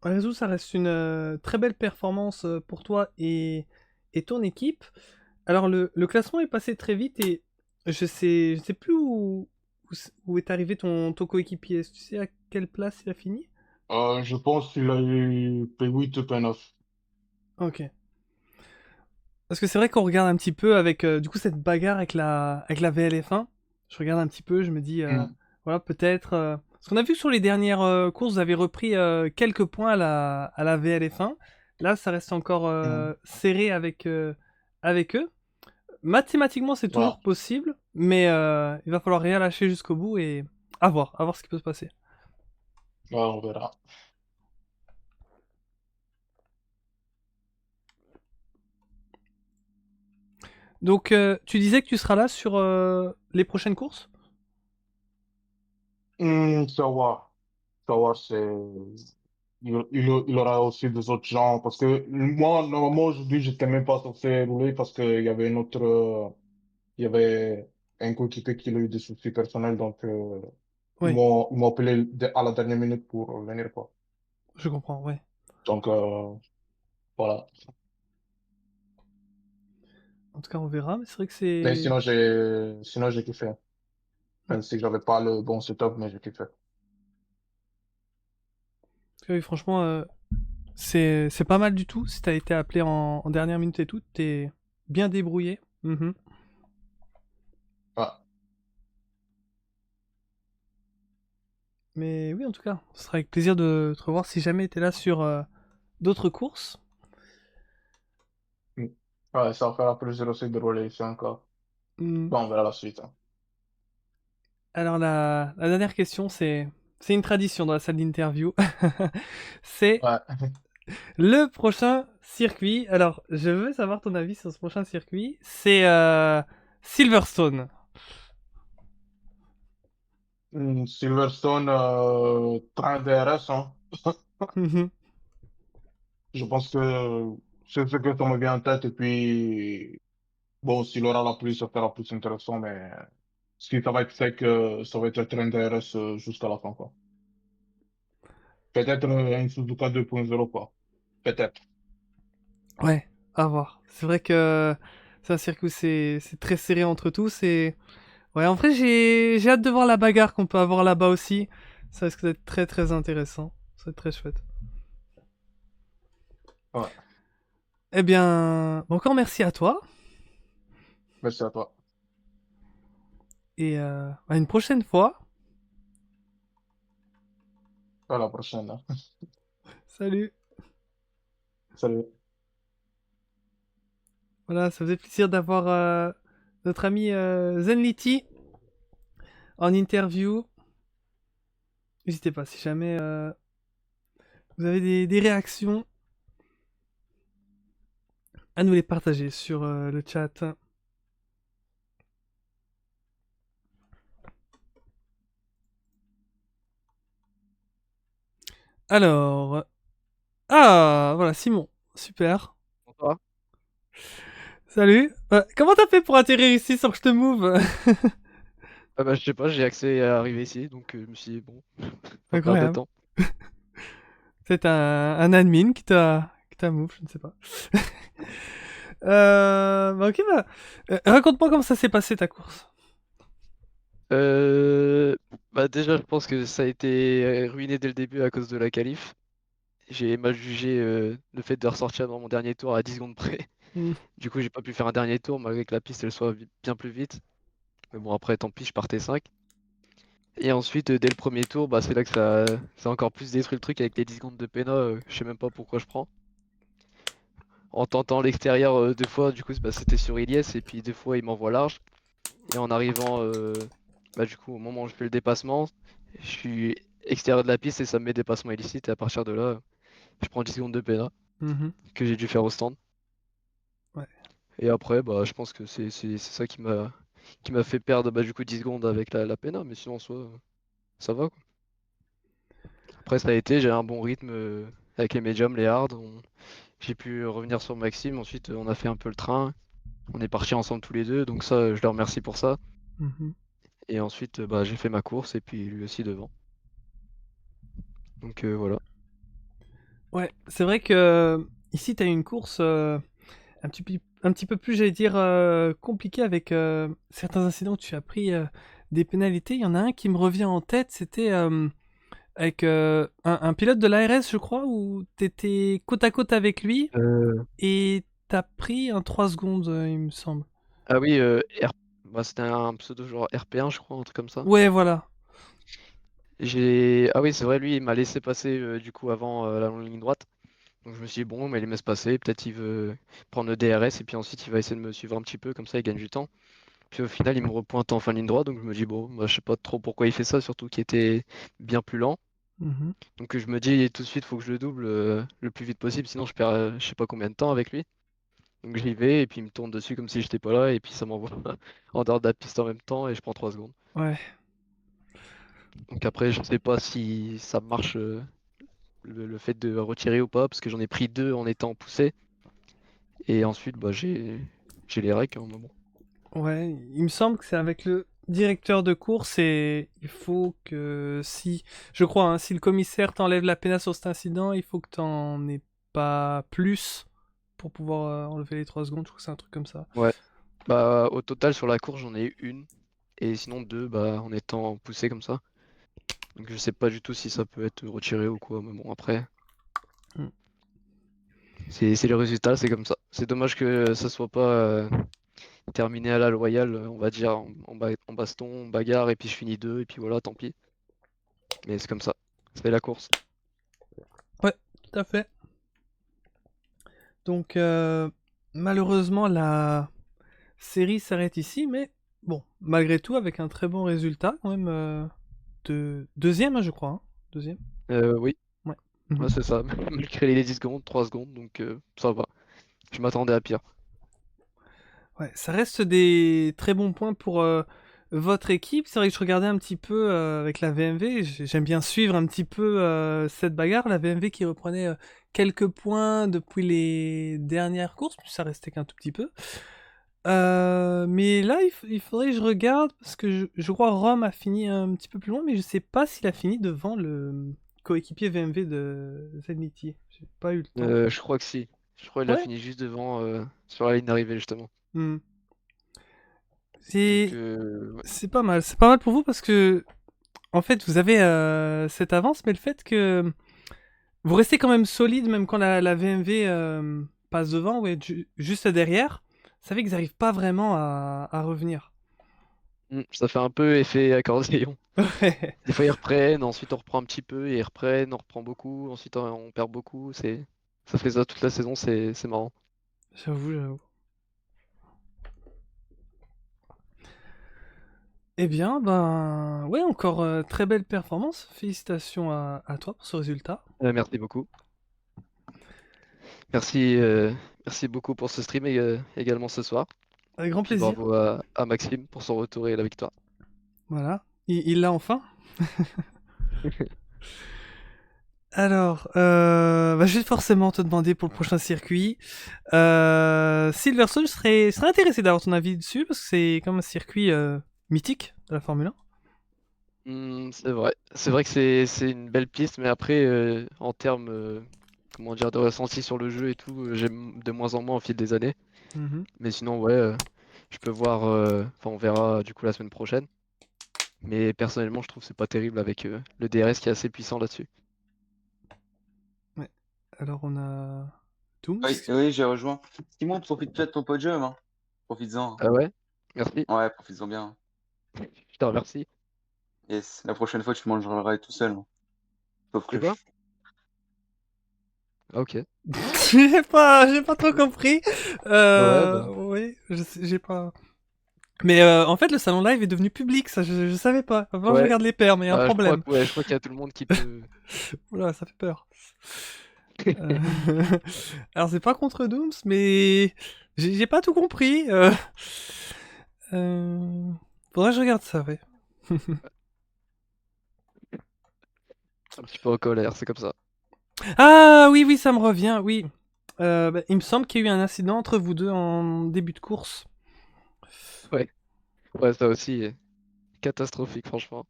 Réseau, ça reste une très belle performance pour toi et ton équipe. Alors, le classement est passé très vite et je sais plus où est arrivé ton coéquipier. Est-ce que tu sais à quelle place il a fini? Je pense qu'il a eu P8 ou P9. Ok. Parce que c'est vrai qu'on regarde un petit peu avec du coup cette bagarre avec la VLF1. Je regarde un petit peu, je me dis Hmm, voilà peut-être parce qu'on a vu que sur les dernières courses vous avez repris quelques points à la VLF1. Là ça reste encore hmm. serré avec eux. Mathématiquement c'est toujours Voilà, possible, mais il va falloir rien lâcher jusqu'au bout et à voir ce qui peut se passer. voilà, on verra. Donc tu disais que tu seras là sur les prochaines courses? Ça va, il aura aussi des autres gens. Parce que moi, normalement, aujourd'hui, j'étais même pas censé rouler parce qu'il y avait il y avait un coéquipier qui a eu des soucis personnels. Donc, Oui, ils m'ont appelé à la dernière minute pour venir, quoi. je comprends, ouais. Donc, voilà. En tout cas on verra, mais c'est vrai que Mais c'est sinon, j'ai kiffé. Même si j'avais pas le bon setup, mais j'ai kiffé. que oui, franchement, c'est pas mal du tout. Si t'as été appelé en dernière minute et tout, t'es bien débrouillé. Mhm. Ouais. Mais oui, en tout cas, ce sera avec plaisir de te revoir si jamais t'es là sur d'autres courses. Mm. Ouais, ça fera plaisir aussi de rouler ici encore. Hmm. Bon, on verra la suite, hein. Alors la dernière question, c'est une tradition dans la salle d'interview. C'est Ouais. le prochain circuit. Alors, je veux savoir ton avis sur ce prochain circuit. C'est Silverstone. Silverstone, train DRS, hein. Mhm. Je pense que c'est ce que ça me vient en tête. Et puis, bon, s'il aura la pluie, ça fera plus intéressant. Mais si ça va être sec, ça va être le train DRS jusqu'à la fin, quoi. Peut-être une Suzuka 2.0, quoi. Peut-être. Ouais, à voir. C'est vrai que c'est un circuit où c'est très serré entre tous. Et ouais, en vrai, j'ai hâte de voir la bagarre qu'on peut avoir là-bas aussi. Ça risque d'être très très intéressant. Ça va être très chouette. Ouais. Eh bien, encore merci à toi. Merci à toi. Et à une prochaine fois. À la prochaine, hein. Salut. Salut. Voilà, ça faisait plaisir d'avoir notre ami Zenliti en interview. N'hésitez pas, si jamais vous avez des réactions, à nous les partager sur le chat. Alors, ah, voilà, Simon, super. Bonsoir. Salut. Comment t'as fait pour atterrir ici sans que je te move? Ah bah, je sais pas, j'ai accès à arriver ici, donc je me suis dit, bon, pas perdre de Incroyable. temps. C'est un admin qui t'a move, je ne sais pas. Bah, ok, bah, raconte-moi comment ça s'est passé ta course. Euh, Bah déjà, je pense que ça a été ruiné dès le début à cause de la qualif. J'ai mal jugé le fait de ressortir dans mon dernier tour à 10 secondes près. Hmm. Du coup, j'ai pas pu faire un dernier tour malgré que la piste elle soit bien plus vite. Mais bon, après, tant pis, je partais 5. Et ensuite, dès le premier tour, bah, c'est là que ça a encore plus détruit le truc avec les 10 secondes de péno. Je sais même pas pourquoi je prends. En tentant l'extérieur deux fois, du coup, bah, c'était sur Iliès, et puis deux fois, il m'envoie large. Et en arrivant, bah, du coup, au moment où je fais le dépassement, je suis extérieur de la piste et ça me met dépassement illicite. Et à partir de là, je prends 10 secondes de pénal Mhm. que j'ai dû faire au stand. Ouais. Et après, bah, je pense que c'est ça qui m'a fait perdre bah, du coup 10 secondes avec la pénal. Mais sinon, en soi, ça va, quoi. Après, ça a été, j'ai un bon rythme avec les médiums, les hards. J'ai pu revenir sur Maxime. Ensuite, on a fait un peu le train. On est partis ensemble tous les deux. Donc ça, je le remercie pour ça. Mhm. Et ensuite, bah, j'ai fait ma course et puis lui aussi devant. Donc voilà. Ouais, c'est vrai que ici t'as eu une course un petit peu plus, j'allais dire, compliquée avec certains incidents où tu as pris des pénalités. Il y en a un qui me revient en tête, c'était avec un pilote de l'ARS, je crois, où t'étais côte à côte avec lui et t'as pris un 3 secondes, il me semble. Ah oui, bah, c'était un pseudo genre RP1, je crois, un truc comme ça. Ouais, voilà. Ah oui, c'est vrai, lui, il m'a laissé passer du coup avant la longue ligne droite. Donc je me suis dit, bon, mais il me laisse passer, peut-être il veut prendre le DRS et puis ensuite il va essayer de me suivre un petit peu, comme ça il gagne du temps. Puis au final, il me repointe en fin de ligne droite, donc je me dis, bon, bah, je sais pas trop pourquoi il fait ça, surtout qu'il était bien plus lent. Mhm. Donc je me dis, tout de suite, faut que je le double le plus vite possible, sinon je perds je sais pas combien de temps avec lui. Donc j'y vais et puis il me tourne dessus comme si j'étais pas là et puis ça m'envoie en dehors de la piste en même temps et je prends 3 secondes. Ouais. Donc après, je sais pas si ça marche le fait de retirer ou pas, parce que j'en ai pris deux en étant poussé. Et ensuite, bah, j'ai les recs, hein, mais bon. Ouais, il me semble que c'est avec le directeur de course et il faut que si, je crois, hein, si le commissaire t'enlève la pénale sur cet incident, il faut que t'en aies pas plus pour pouvoir enlever les 3 secondes. Je crois que c'est un truc comme ça. Ouais. Bah, au total, sur la course, j'en ai eu une. Et sinon, deux, bah, en étant poussé comme ça. Donc je sais pas du tout si ça peut être retiré ou quoi, mais bon après, Mm. c'est le résultat, c'est comme ça. C'est dommage que ça soit pas terminé à la loyale, on va dire, en baston, en bagarre, et puis je finis 2, et puis voilà, tant pis. Mais c'est comme ça, c'est la course. Ouais, tout à fait. Donc, malheureusement, la série s'arrête ici, mais bon, malgré tout, avec un très bon résultat, quand même, de deuxième, hein, je crois. Hein. Deuxième. Oui, Ouais. ouais, Mhm. c'est ça, malgré les 10 secondes, 3 secondes, donc ça va. Je m'attendais à pire. Ouais, ça reste des très bons points pour votre équipe. C'est vrai que je regardais un petit peu avec la VMV. J'aime bien suivre un petit peu cette bagarre. La VMV qui reprenait quelques points depuis les dernières courses, puis ça restait qu'un tout petit peu. Mais là, il faudrait que je regarde parce que je crois Rome a fini un petit peu plus loin, mais je sais pas s'il a fini devant le coéquipier VMV de Zenity. J'ai pas eu le temps. Je crois que si. Je crois qu'il a Ouais. fini juste devant, sur la ligne d'arrivée, justement. Hmm. Donc, C'est ouais. c'est pas mal. C'est pas mal pour vous parce que en fait, vous avez cette avance, mais le fait que vous restez quand même solide, même quand la VMV passe devant, ouais, juste derrière, ça fait qu'ils n'arrivent pas vraiment à revenir. Ça fait un peu effet accordéon. Ouais, Des fois ils reprennent, ensuite on reprend un petit peu, et ils reprennent, on reprend beaucoup, ensuite on perd beaucoup. Ça fait ça toute la saison, c'est marrant. j'avoue, j'avoue. Eh bien, ben, ouais, encore très belle performance. Félicitations à toi pour ce résultat. Merci beaucoup. Merci, merci beaucoup pour ce stream également ce soir. Avec grand Puis plaisir. bravo à Maxime pour son retour et la victoire. Voilà. Il l'a enfin. Alors, bah, je vais forcément te demander pour le prochain circuit. Silverstone, je serais intéressé d'avoir ton avis dessus parce que c'est comme un circuit mythique de la Formule 1. C'est vrai. C'est vrai que c'est une belle piste, mais après, en termes comment dire, de ressenti sur le jeu et tout, j'aime de moins en moins au fil des années. Mhm. Mais sinon, ouais, je peux voir. Enfin, on verra du coup la semaine prochaine. Mais personnellement, je trouve que c'est pas terrible avec le DRS qui est assez puissant là-dessus. Ouais. Alors on a Dooms. Oui, oui, j'ai rejoint. Simon, profite-toi de ton podium, hein. Profites-en. Ah ouais? Merci. Ouais, profites-en bien. Je te remercie. Yes. La prochaine fois, tu mangeras tout seul, hein. Sauf De que. quoi? Ah, ok. J'ai pas trop compris. Ouais, bah. Oui, j'ai pas. Mais en fait, le salon live est devenu public, ça je savais pas. Avant, je Ouais. regarde les paires, mais il y a un Bah, problème. je crois qu'il y a tout le monde qui peut. Oula, ça fait peur. Euh, Alors, c'est pas contre Dooms, mais j'ai pas tout compris. Euh, Faudrait que je regarde ça, ouais. Un petit peu en colère, c'est comme ça. Ah oui, oui, ça me revient, oui. Bah, il me semble qu'il y a eu un incident entre vous deux en début de course. Ouais. Ouais, ça aussi, catastrophique, franchement.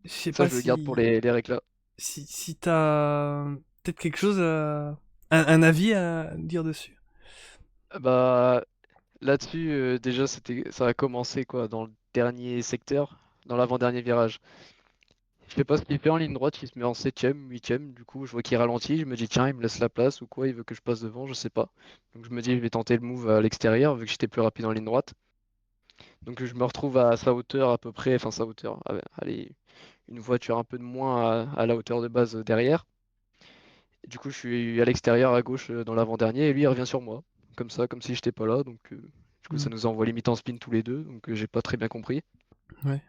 Je sais Ça, pas je le garde pour si les réclas. si t'as peut-être quelque chose un avis à dire dessus. Bah, là-dessus, déjà, ça a commencé quoi, dans le dernier secteur, dans l'avant-dernier virage. Je sais pas ce qu'il fait en ligne droite, il se met en 7ème, 8ème, du coup, je vois qu'il ralentit, je me dis, tiens, il me laisse la place ou quoi, il veut que je passe devant, je sais pas. Donc, je me dis, je vais tenter le move à l'extérieur, vu que j'étais plus rapide en ligne droite. Donc, je me retrouve à sa hauteur à peu près, enfin, sa hauteur, allez, une voiture un peu de moins à la hauteur de base derrière. Et du coup, je suis à l'extérieur à gauche dans l'avant-dernier et lui il revient sur moi. Comme ça, comme si j'étais pas là. Donc, du coup, Hmm. ça nous envoie limite en spin tous les deux. Donc, j'ai pas très bien compris. Ouais.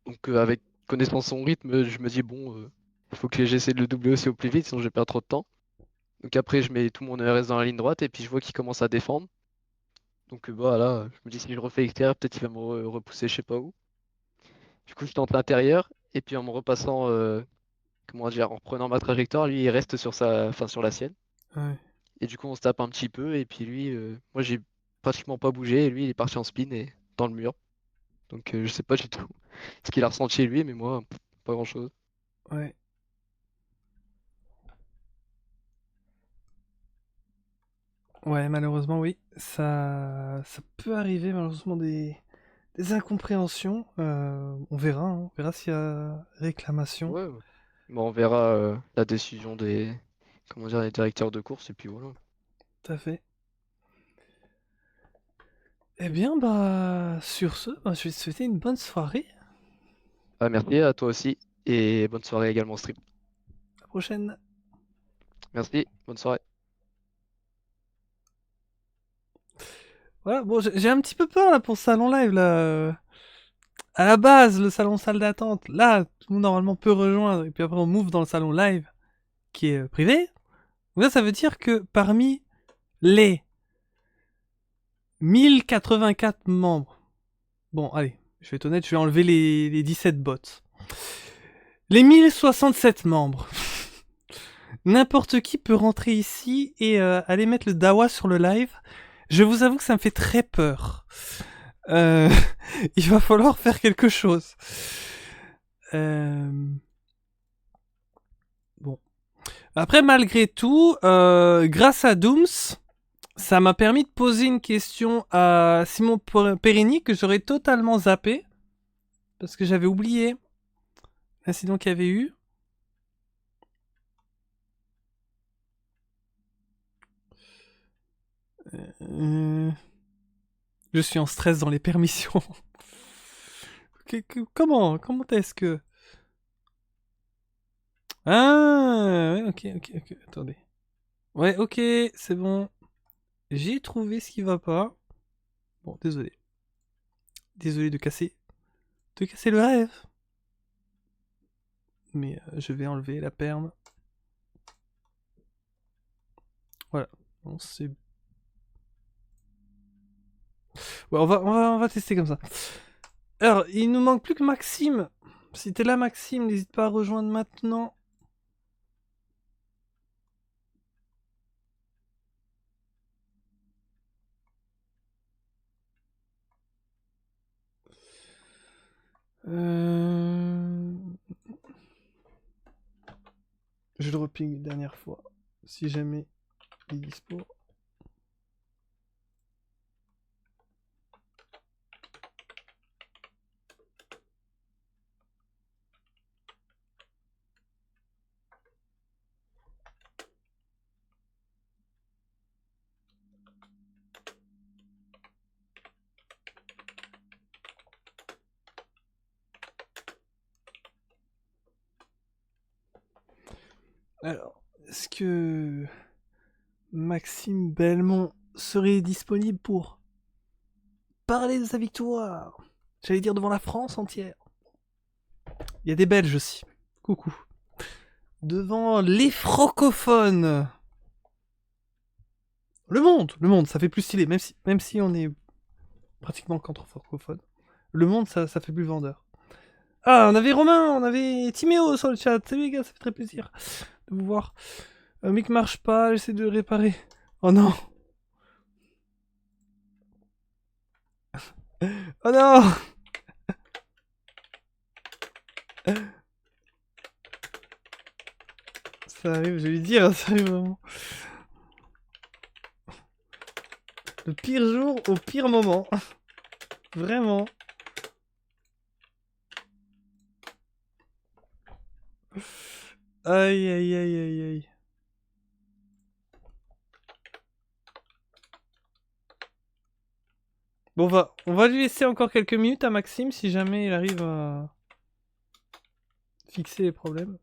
Donc, avec connaissant son rythme, je me dis, bon, il faut que j'essaie de le doubler aussi au plus vite, sinon je vais perdre trop de temps. Donc, après, je mets tout mon ERS dans la ligne droite et puis je vois qu'il commence à défendre. Donc, bah là, je me dis, si je le refais extérieur, peut-être qu'il va me repousser, je sais pas où. Du coup, je tente l'intérieur et puis en me repassant, comment dire, en reprenant ma trajectoire, lui, il reste sur enfin, sur la sienne. Ouais. Et du coup, on se tape un petit peu. Et puis lui, moi, j'ai pratiquement pas bougé. Et lui, il est parti en spin et dans le mur. Donc, je sais pas du tout ce qu'il a ressenti lui, mais moi, pas grand-chose. Ouais. Ouais, malheureusement, oui. Ça peut arriver, malheureusement, des des incompréhensions. On verra, hein, on verra s'il y a réclamation. Ouais. Bon, on verra la décision des, comment dire, des directeurs de course et puis voilà. Tout à fait. Eh bien, bah, sur ce, bah, je vais te souhaiter une bonne soirée. Ah, merci à toi aussi et bonne soirée également stream. À la prochaine. Merci, bonne soirée. Voilà, bon, j'ai un petit peu peur là pour ce salon live là. À la base, le salon salle d'attente, là, tout le monde normalement peut rejoindre. Et puis après, on move dans le salon live qui est privé. Donc là, ça veut dire que parmi les 1084 membres, bon, allez, je vais être honnête, je vais enlever les 17 bots. Les 1067 membres. N'importe qui peut rentrer ici et aller mettre le dawa sur le live. Je vous avoue que ça me fait très peur. Il va falloir faire quelque chose. Bon. Après, malgré tout, grâce à Dooms, ça m'a permis de poser une question à Simon Perini que j'aurais totalement zappé. Parce que j'avais oublié l'incident qu'il y avait eu. Je suis en stress dans les permissions. Comment est-ce que... Ah, ouais, ok, attendez. Ouais, ok, c'est bon. J'ai trouvé ce qui va pas. Bon, désolé. Désolé de casser le rêve. Mais je vais enlever la perme. Voilà. Bon, c'est... Ouais, on va tester comme ça. Alors, il nous manque plus que Maxime. Si t'es là, Maxime, n'hésite pas à rejoindre maintenant. Je le reping une dernière fois. Si jamais il est dispo. Alors, est-ce que Maxime Belmont serait disponible pour parler de sa victoire? J'allais dire devant la France entière. Il y a des Belges aussi. Coucou. Devant les francophones. Le monde, ça fait plus stylé, même si on est pratiquement qu'entre francophones. Le monde, ça fait plus vendeur. Ah, on avait Romain, on avait Timéo sur le chat. Salut les gars, ça fait très plaisir de vous voir. Mic marche pas, j'essaie de le réparer. Oh non. Oh non. Ça arrive, je vais lui dire, ça arrive vraiment. Le pire jour au pire moment. Vraiment. Aïe aïe aïe aïe aïe. Bon, on va lui laisser encore quelques minutes à Maxime si jamais il arrive à fixer les problèmes.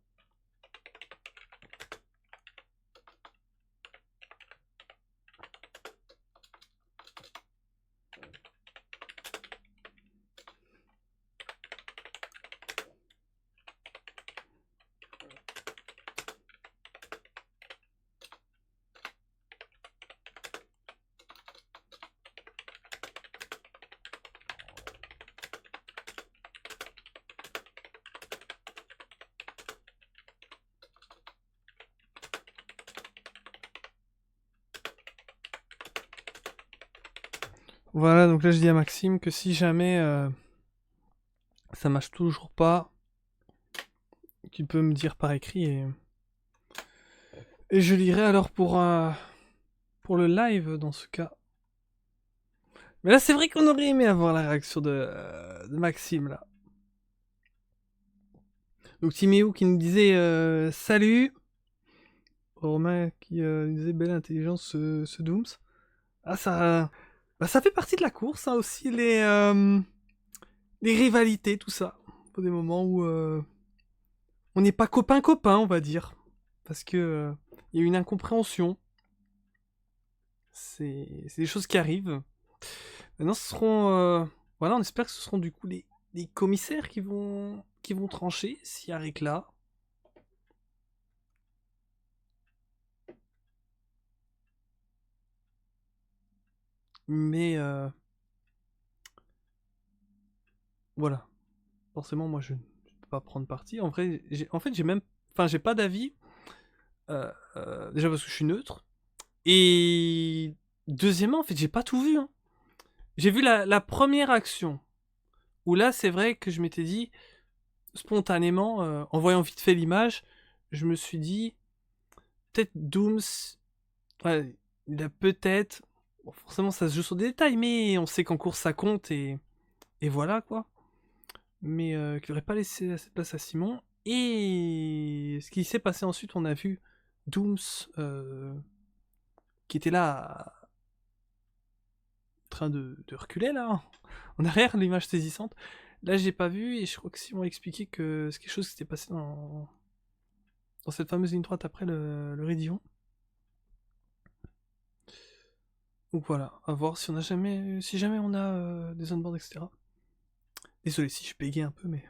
Voilà, donc là je dis à Maxime que si jamais ça marche toujours pas, tu peux me dire par écrit et je lirai alors pour le live dans ce cas. Mais là, c'est vrai qu'on aurait aimé avoir la réaction de Maxime, là. Donc, Timéo qui nous disait salut. Romain qui disait belle intelligence, ce Dooms. Ah, ça. Bah, ça fait partie de la course, hein, aussi, les rivalités, tout ça. Pour des moments où on n'est pas copain-copain, on va dire. Parce que il y a une incompréhension. C'est des choses qui arrivent. Maintenant, ce seront. Voilà, on espère que ce seront du coup les commissaires qui vont trancher s'il y a réclat. Mais voilà. Forcément, moi, je ne peux pas prendre parti. En fait, j'ai même. Enfin, j'ai pas d'avis. Déjà parce que je suis neutre. Et deuxièmement, en fait, j'ai pas tout vu. Hein. J'ai vu la première action. Où là, c'est vrai que je m'étais dit, spontanément, en voyant vite fait l'image, je me suis dit, peut-être Dooms, ouais, il a peut-être, bon, forcément ça se joue sur des détails, mais on sait qu'en course ça compte et voilà quoi. Mais qu'il n'aurait pas laissé assez de place à Simon. Et ce qui s'est passé ensuite, on a vu Dooms qui était là, en train de reculer là, en arrière, l'image saisissante. Là, j'ai pas vu et je crois que Simon a expliqué que c'est quelque chose qui s'était passé dans cette fameuse ligne droite après le Rédillon. Donc voilà, à voir si jamais on a des on-board, etc. Désolé si je bégayais un peu, mais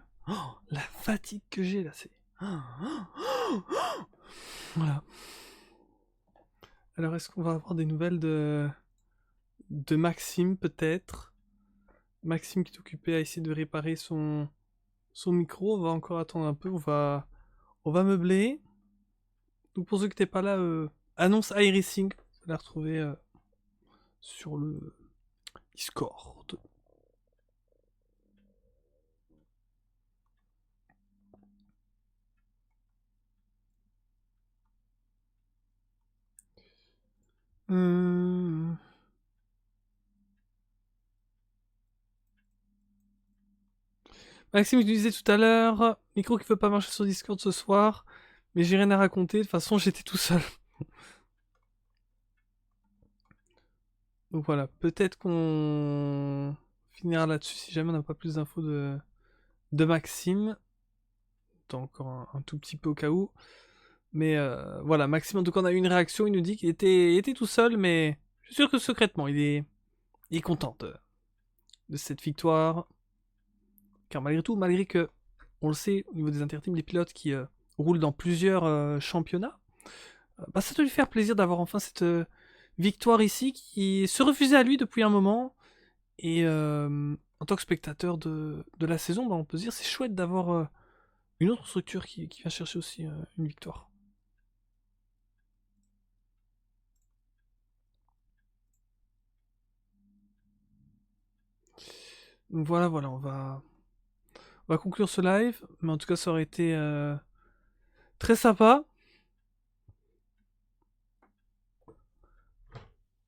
la fatigue que j'ai là, c'est voilà. Alors est-ce qu'on va avoir des nouvelles de Maxime peut-être? Maxime qui est occupé à essayer de réparer son micro. On va encore attendre un peu. On va meubler. Donc pour ceux qui n'étaient pas là, annonce iRacing. Vous allez la retrouver sur le Discord. Maxime, je disais tout à l'heure, micro qui veut pas marcher sur Discord ce soir, mais j'ai rien à raconter, de toute façon j'étais tout seul. Donc voilà, peut-être qu'on finira là-dessus si jamais on n'a pas plus d'infos de Maxime. Attends, encore un tout petit peu au cas où. Mais voilà, Maxime, en tout cas, on a eu une réaction, il nous dit qu'il était tout seul, mais je suis sûr que secrètement, il est content de cette victoire. Car malgré tout, malgré que, on le sait, au niveau des interteams, les pilotes qui roulent dans plusieurs championnats, bah, ça doit lui faire plaisir d'avoir enfin cette victoire ici qui se refusait à lui depuis un moment. Et en tant que spectateur de la saison, bah, on peut se dire c'est chouette d'avoir une autre structure qui vient chercher aussi une victoire. Donc voilà, on va conclure ce live, mais en tout cas ça aurait été très sympa.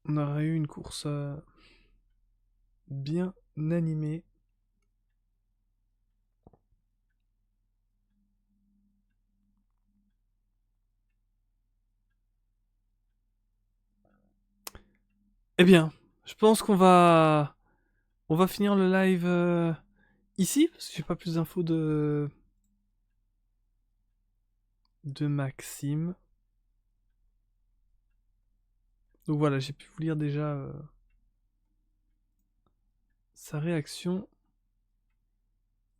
On aurait eu une course bien animée. Eh bien, je pense qu'on va finir le live ici, parce que j'ai pas plus d'infos de Maxime. Donc voilà, j'ai pu vous lire déjà sa réaction.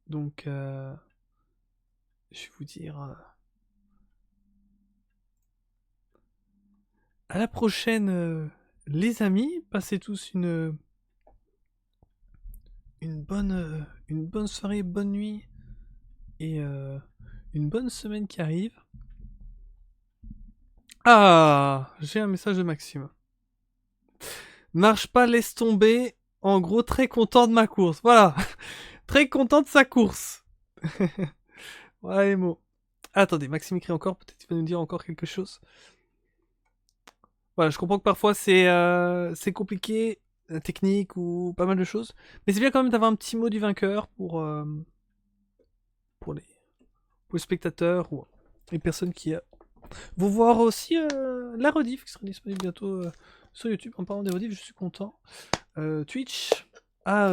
Donc, je vais vous dire à la prochaine, les amis. Passez tous une bonne soirée, bonne nuit et une bonne semaine qui arrive. Ah, j'ai un message de Maxime. Marche pas, laisse tomber. En gros, très content de ma course. Voilà. Très content de sa course. Voilà les mots. Attendez, Maxime écrit encore. Peut-être qu'il va nous dire encore quelque chose. Voilà, je comprends que parfois c'est compliqué technique ou pas mal de choses. Mais c'est bien quand même d'avoir un petit mot du vainqueur pour les spectateurs ou les personnes qui vont voir aussi la rediff qui sera disponible bientôt sur YouTube. En parlant des rediffs, je suis content. Twitch a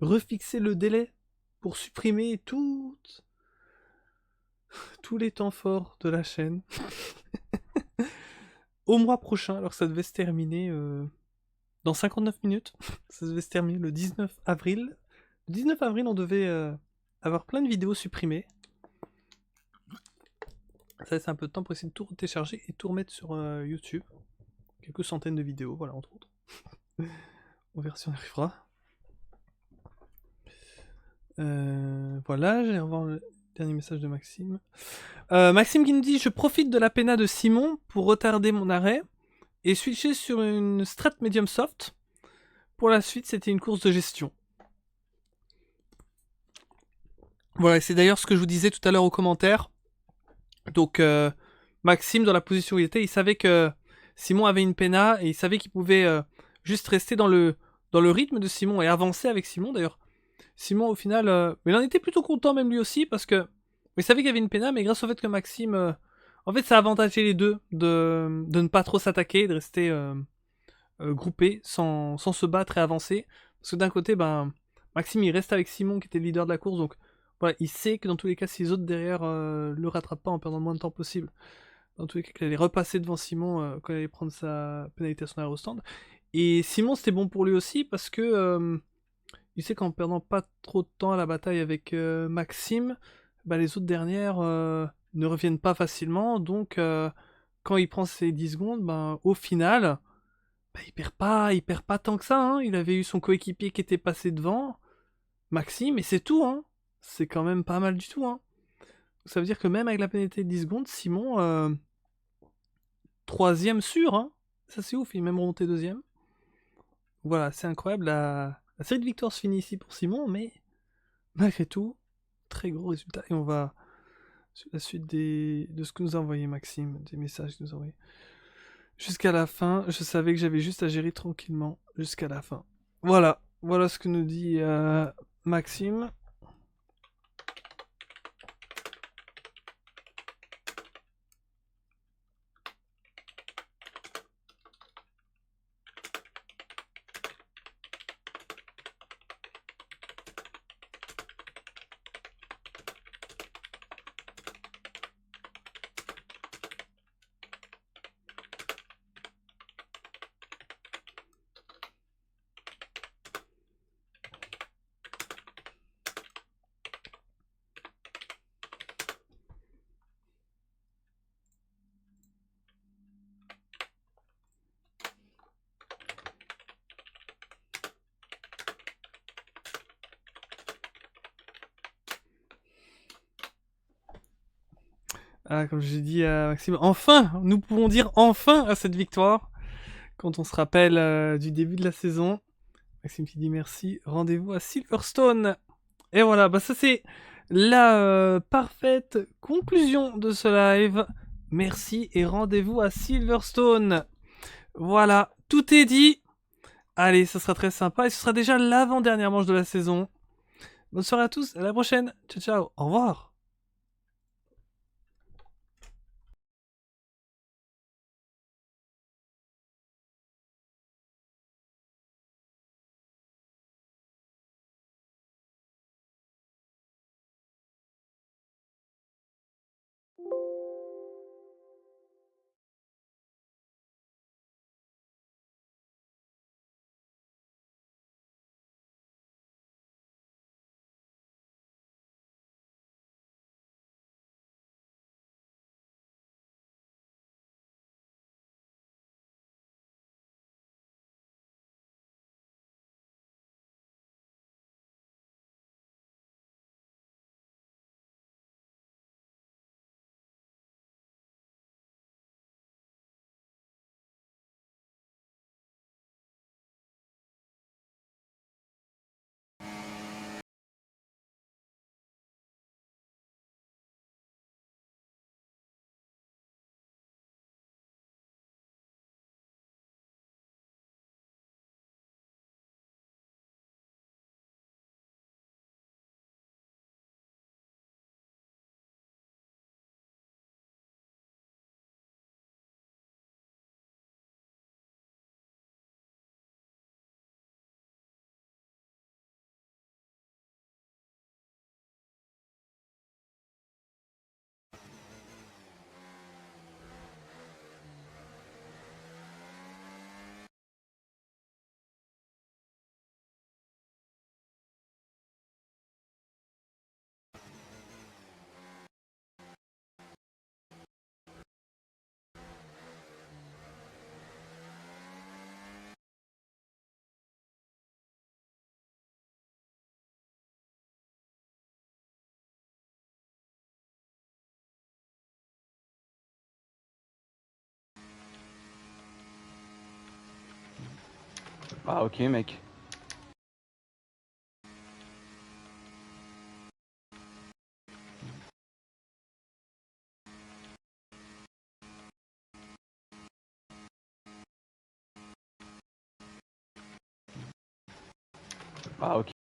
refixé le délai pour supprimer tous les temps forts de la chaîne au mois prochain, alors que ça devait se terminer dans 59 minutes. Ça devait se terminer le 19 avril. Le 19 avril, on devait avoir plein de vidéos supprimées. Ça laisse un peu de temps pour essayer de tout télécharger et tout remettre sur YouTube. Quelques centaines de vidéos, voilà, entre autres. On verra si on y arrivera. Voilà, j'ai revoir le dernier message de Maxime. Maxime qui nous dit: je profite de la péna de Simon pour retarder mon arrêt et switcher sur une strat medium soft. Pour la suite, c'était une course de gestion. Voilà, c'est d'ailleurs ce que je vous disais tout à l'heure aux commentaires. Donc, Maxime, dans la position où il était, il savait que Simon avait une péna et il savait qu'il pouvait juste rester dans le rythme de Simon et avancer avec Simon. D'ailleurs, Simon, au final, mais il en était plutôt content, même lui aussi, parce que il savait qu'il y avait une péna, mais grâce au fait que Maxime. En fait, ça a avantagé les deux de ne pas trop s'attaquer, de rester groupés sans se battre et avancer. Parce que d'un côté, ben, Maxime il reste avec Simon qui était le leader de la course, donc voilà, il sait que dans tous les cas, si les autres derrière le rattrapent pas en perdant le moins de temps possible, dans tous les cas, qu'il allait repasser devant Simon quand il allait prendre sa pénalité à son aérostand. Et Simon, c'était bon pour lui aussi parce que il sait qu'en perdant pas trop de temps à la bataille avec Maxime, bah, les autres dernières ne reviennent pas facilement, donc quand il prend ses 10 secondes, ben, au final, bah, il perd pas tant que ça, hein. Il avait eu son coéquipier qui était passé devant, Maxime, et c'est tout, hein. C'est quand même pas mal du tout, hein. Ça veut dire que même avec la pénalité de 10 secondes, Simon, troisième sûr, hein. Ça c'est ouf, il est même remonté deuxième. Voilà, c'est incroyable, la série de victoires se finit ici pour Simon, mais malgré tout, très gros résultat. Et on va sur la suite de ce que nous a envoyé Maxime, des messages qu'il nous a envoyés. Jusqu'à la fin, je savais que j'avais juste à gérer tranquillement jusqu'à la fin. Voilà, voilà ce que nous dit Maxime. Ah, comme j'ai dit à Maxime, enfin, nous pouvons dire enfin à cette victoire quand on se rappelle du début de la saison. Maxime qui dit merci, rendez-vous à Silverstone. Et voilà, bah ça c'est la parfaite conclusion de ce live. Merci et rendez-vous à Silverstone. Voilà, tout est dit. Allez, ça sera très sympa et ce sera déjà l'avant-dernière manche de la saison. Bonne soirée à tous, à la prochaine. Ciao ciao, au revoir. Ah ok mec. Ah ok.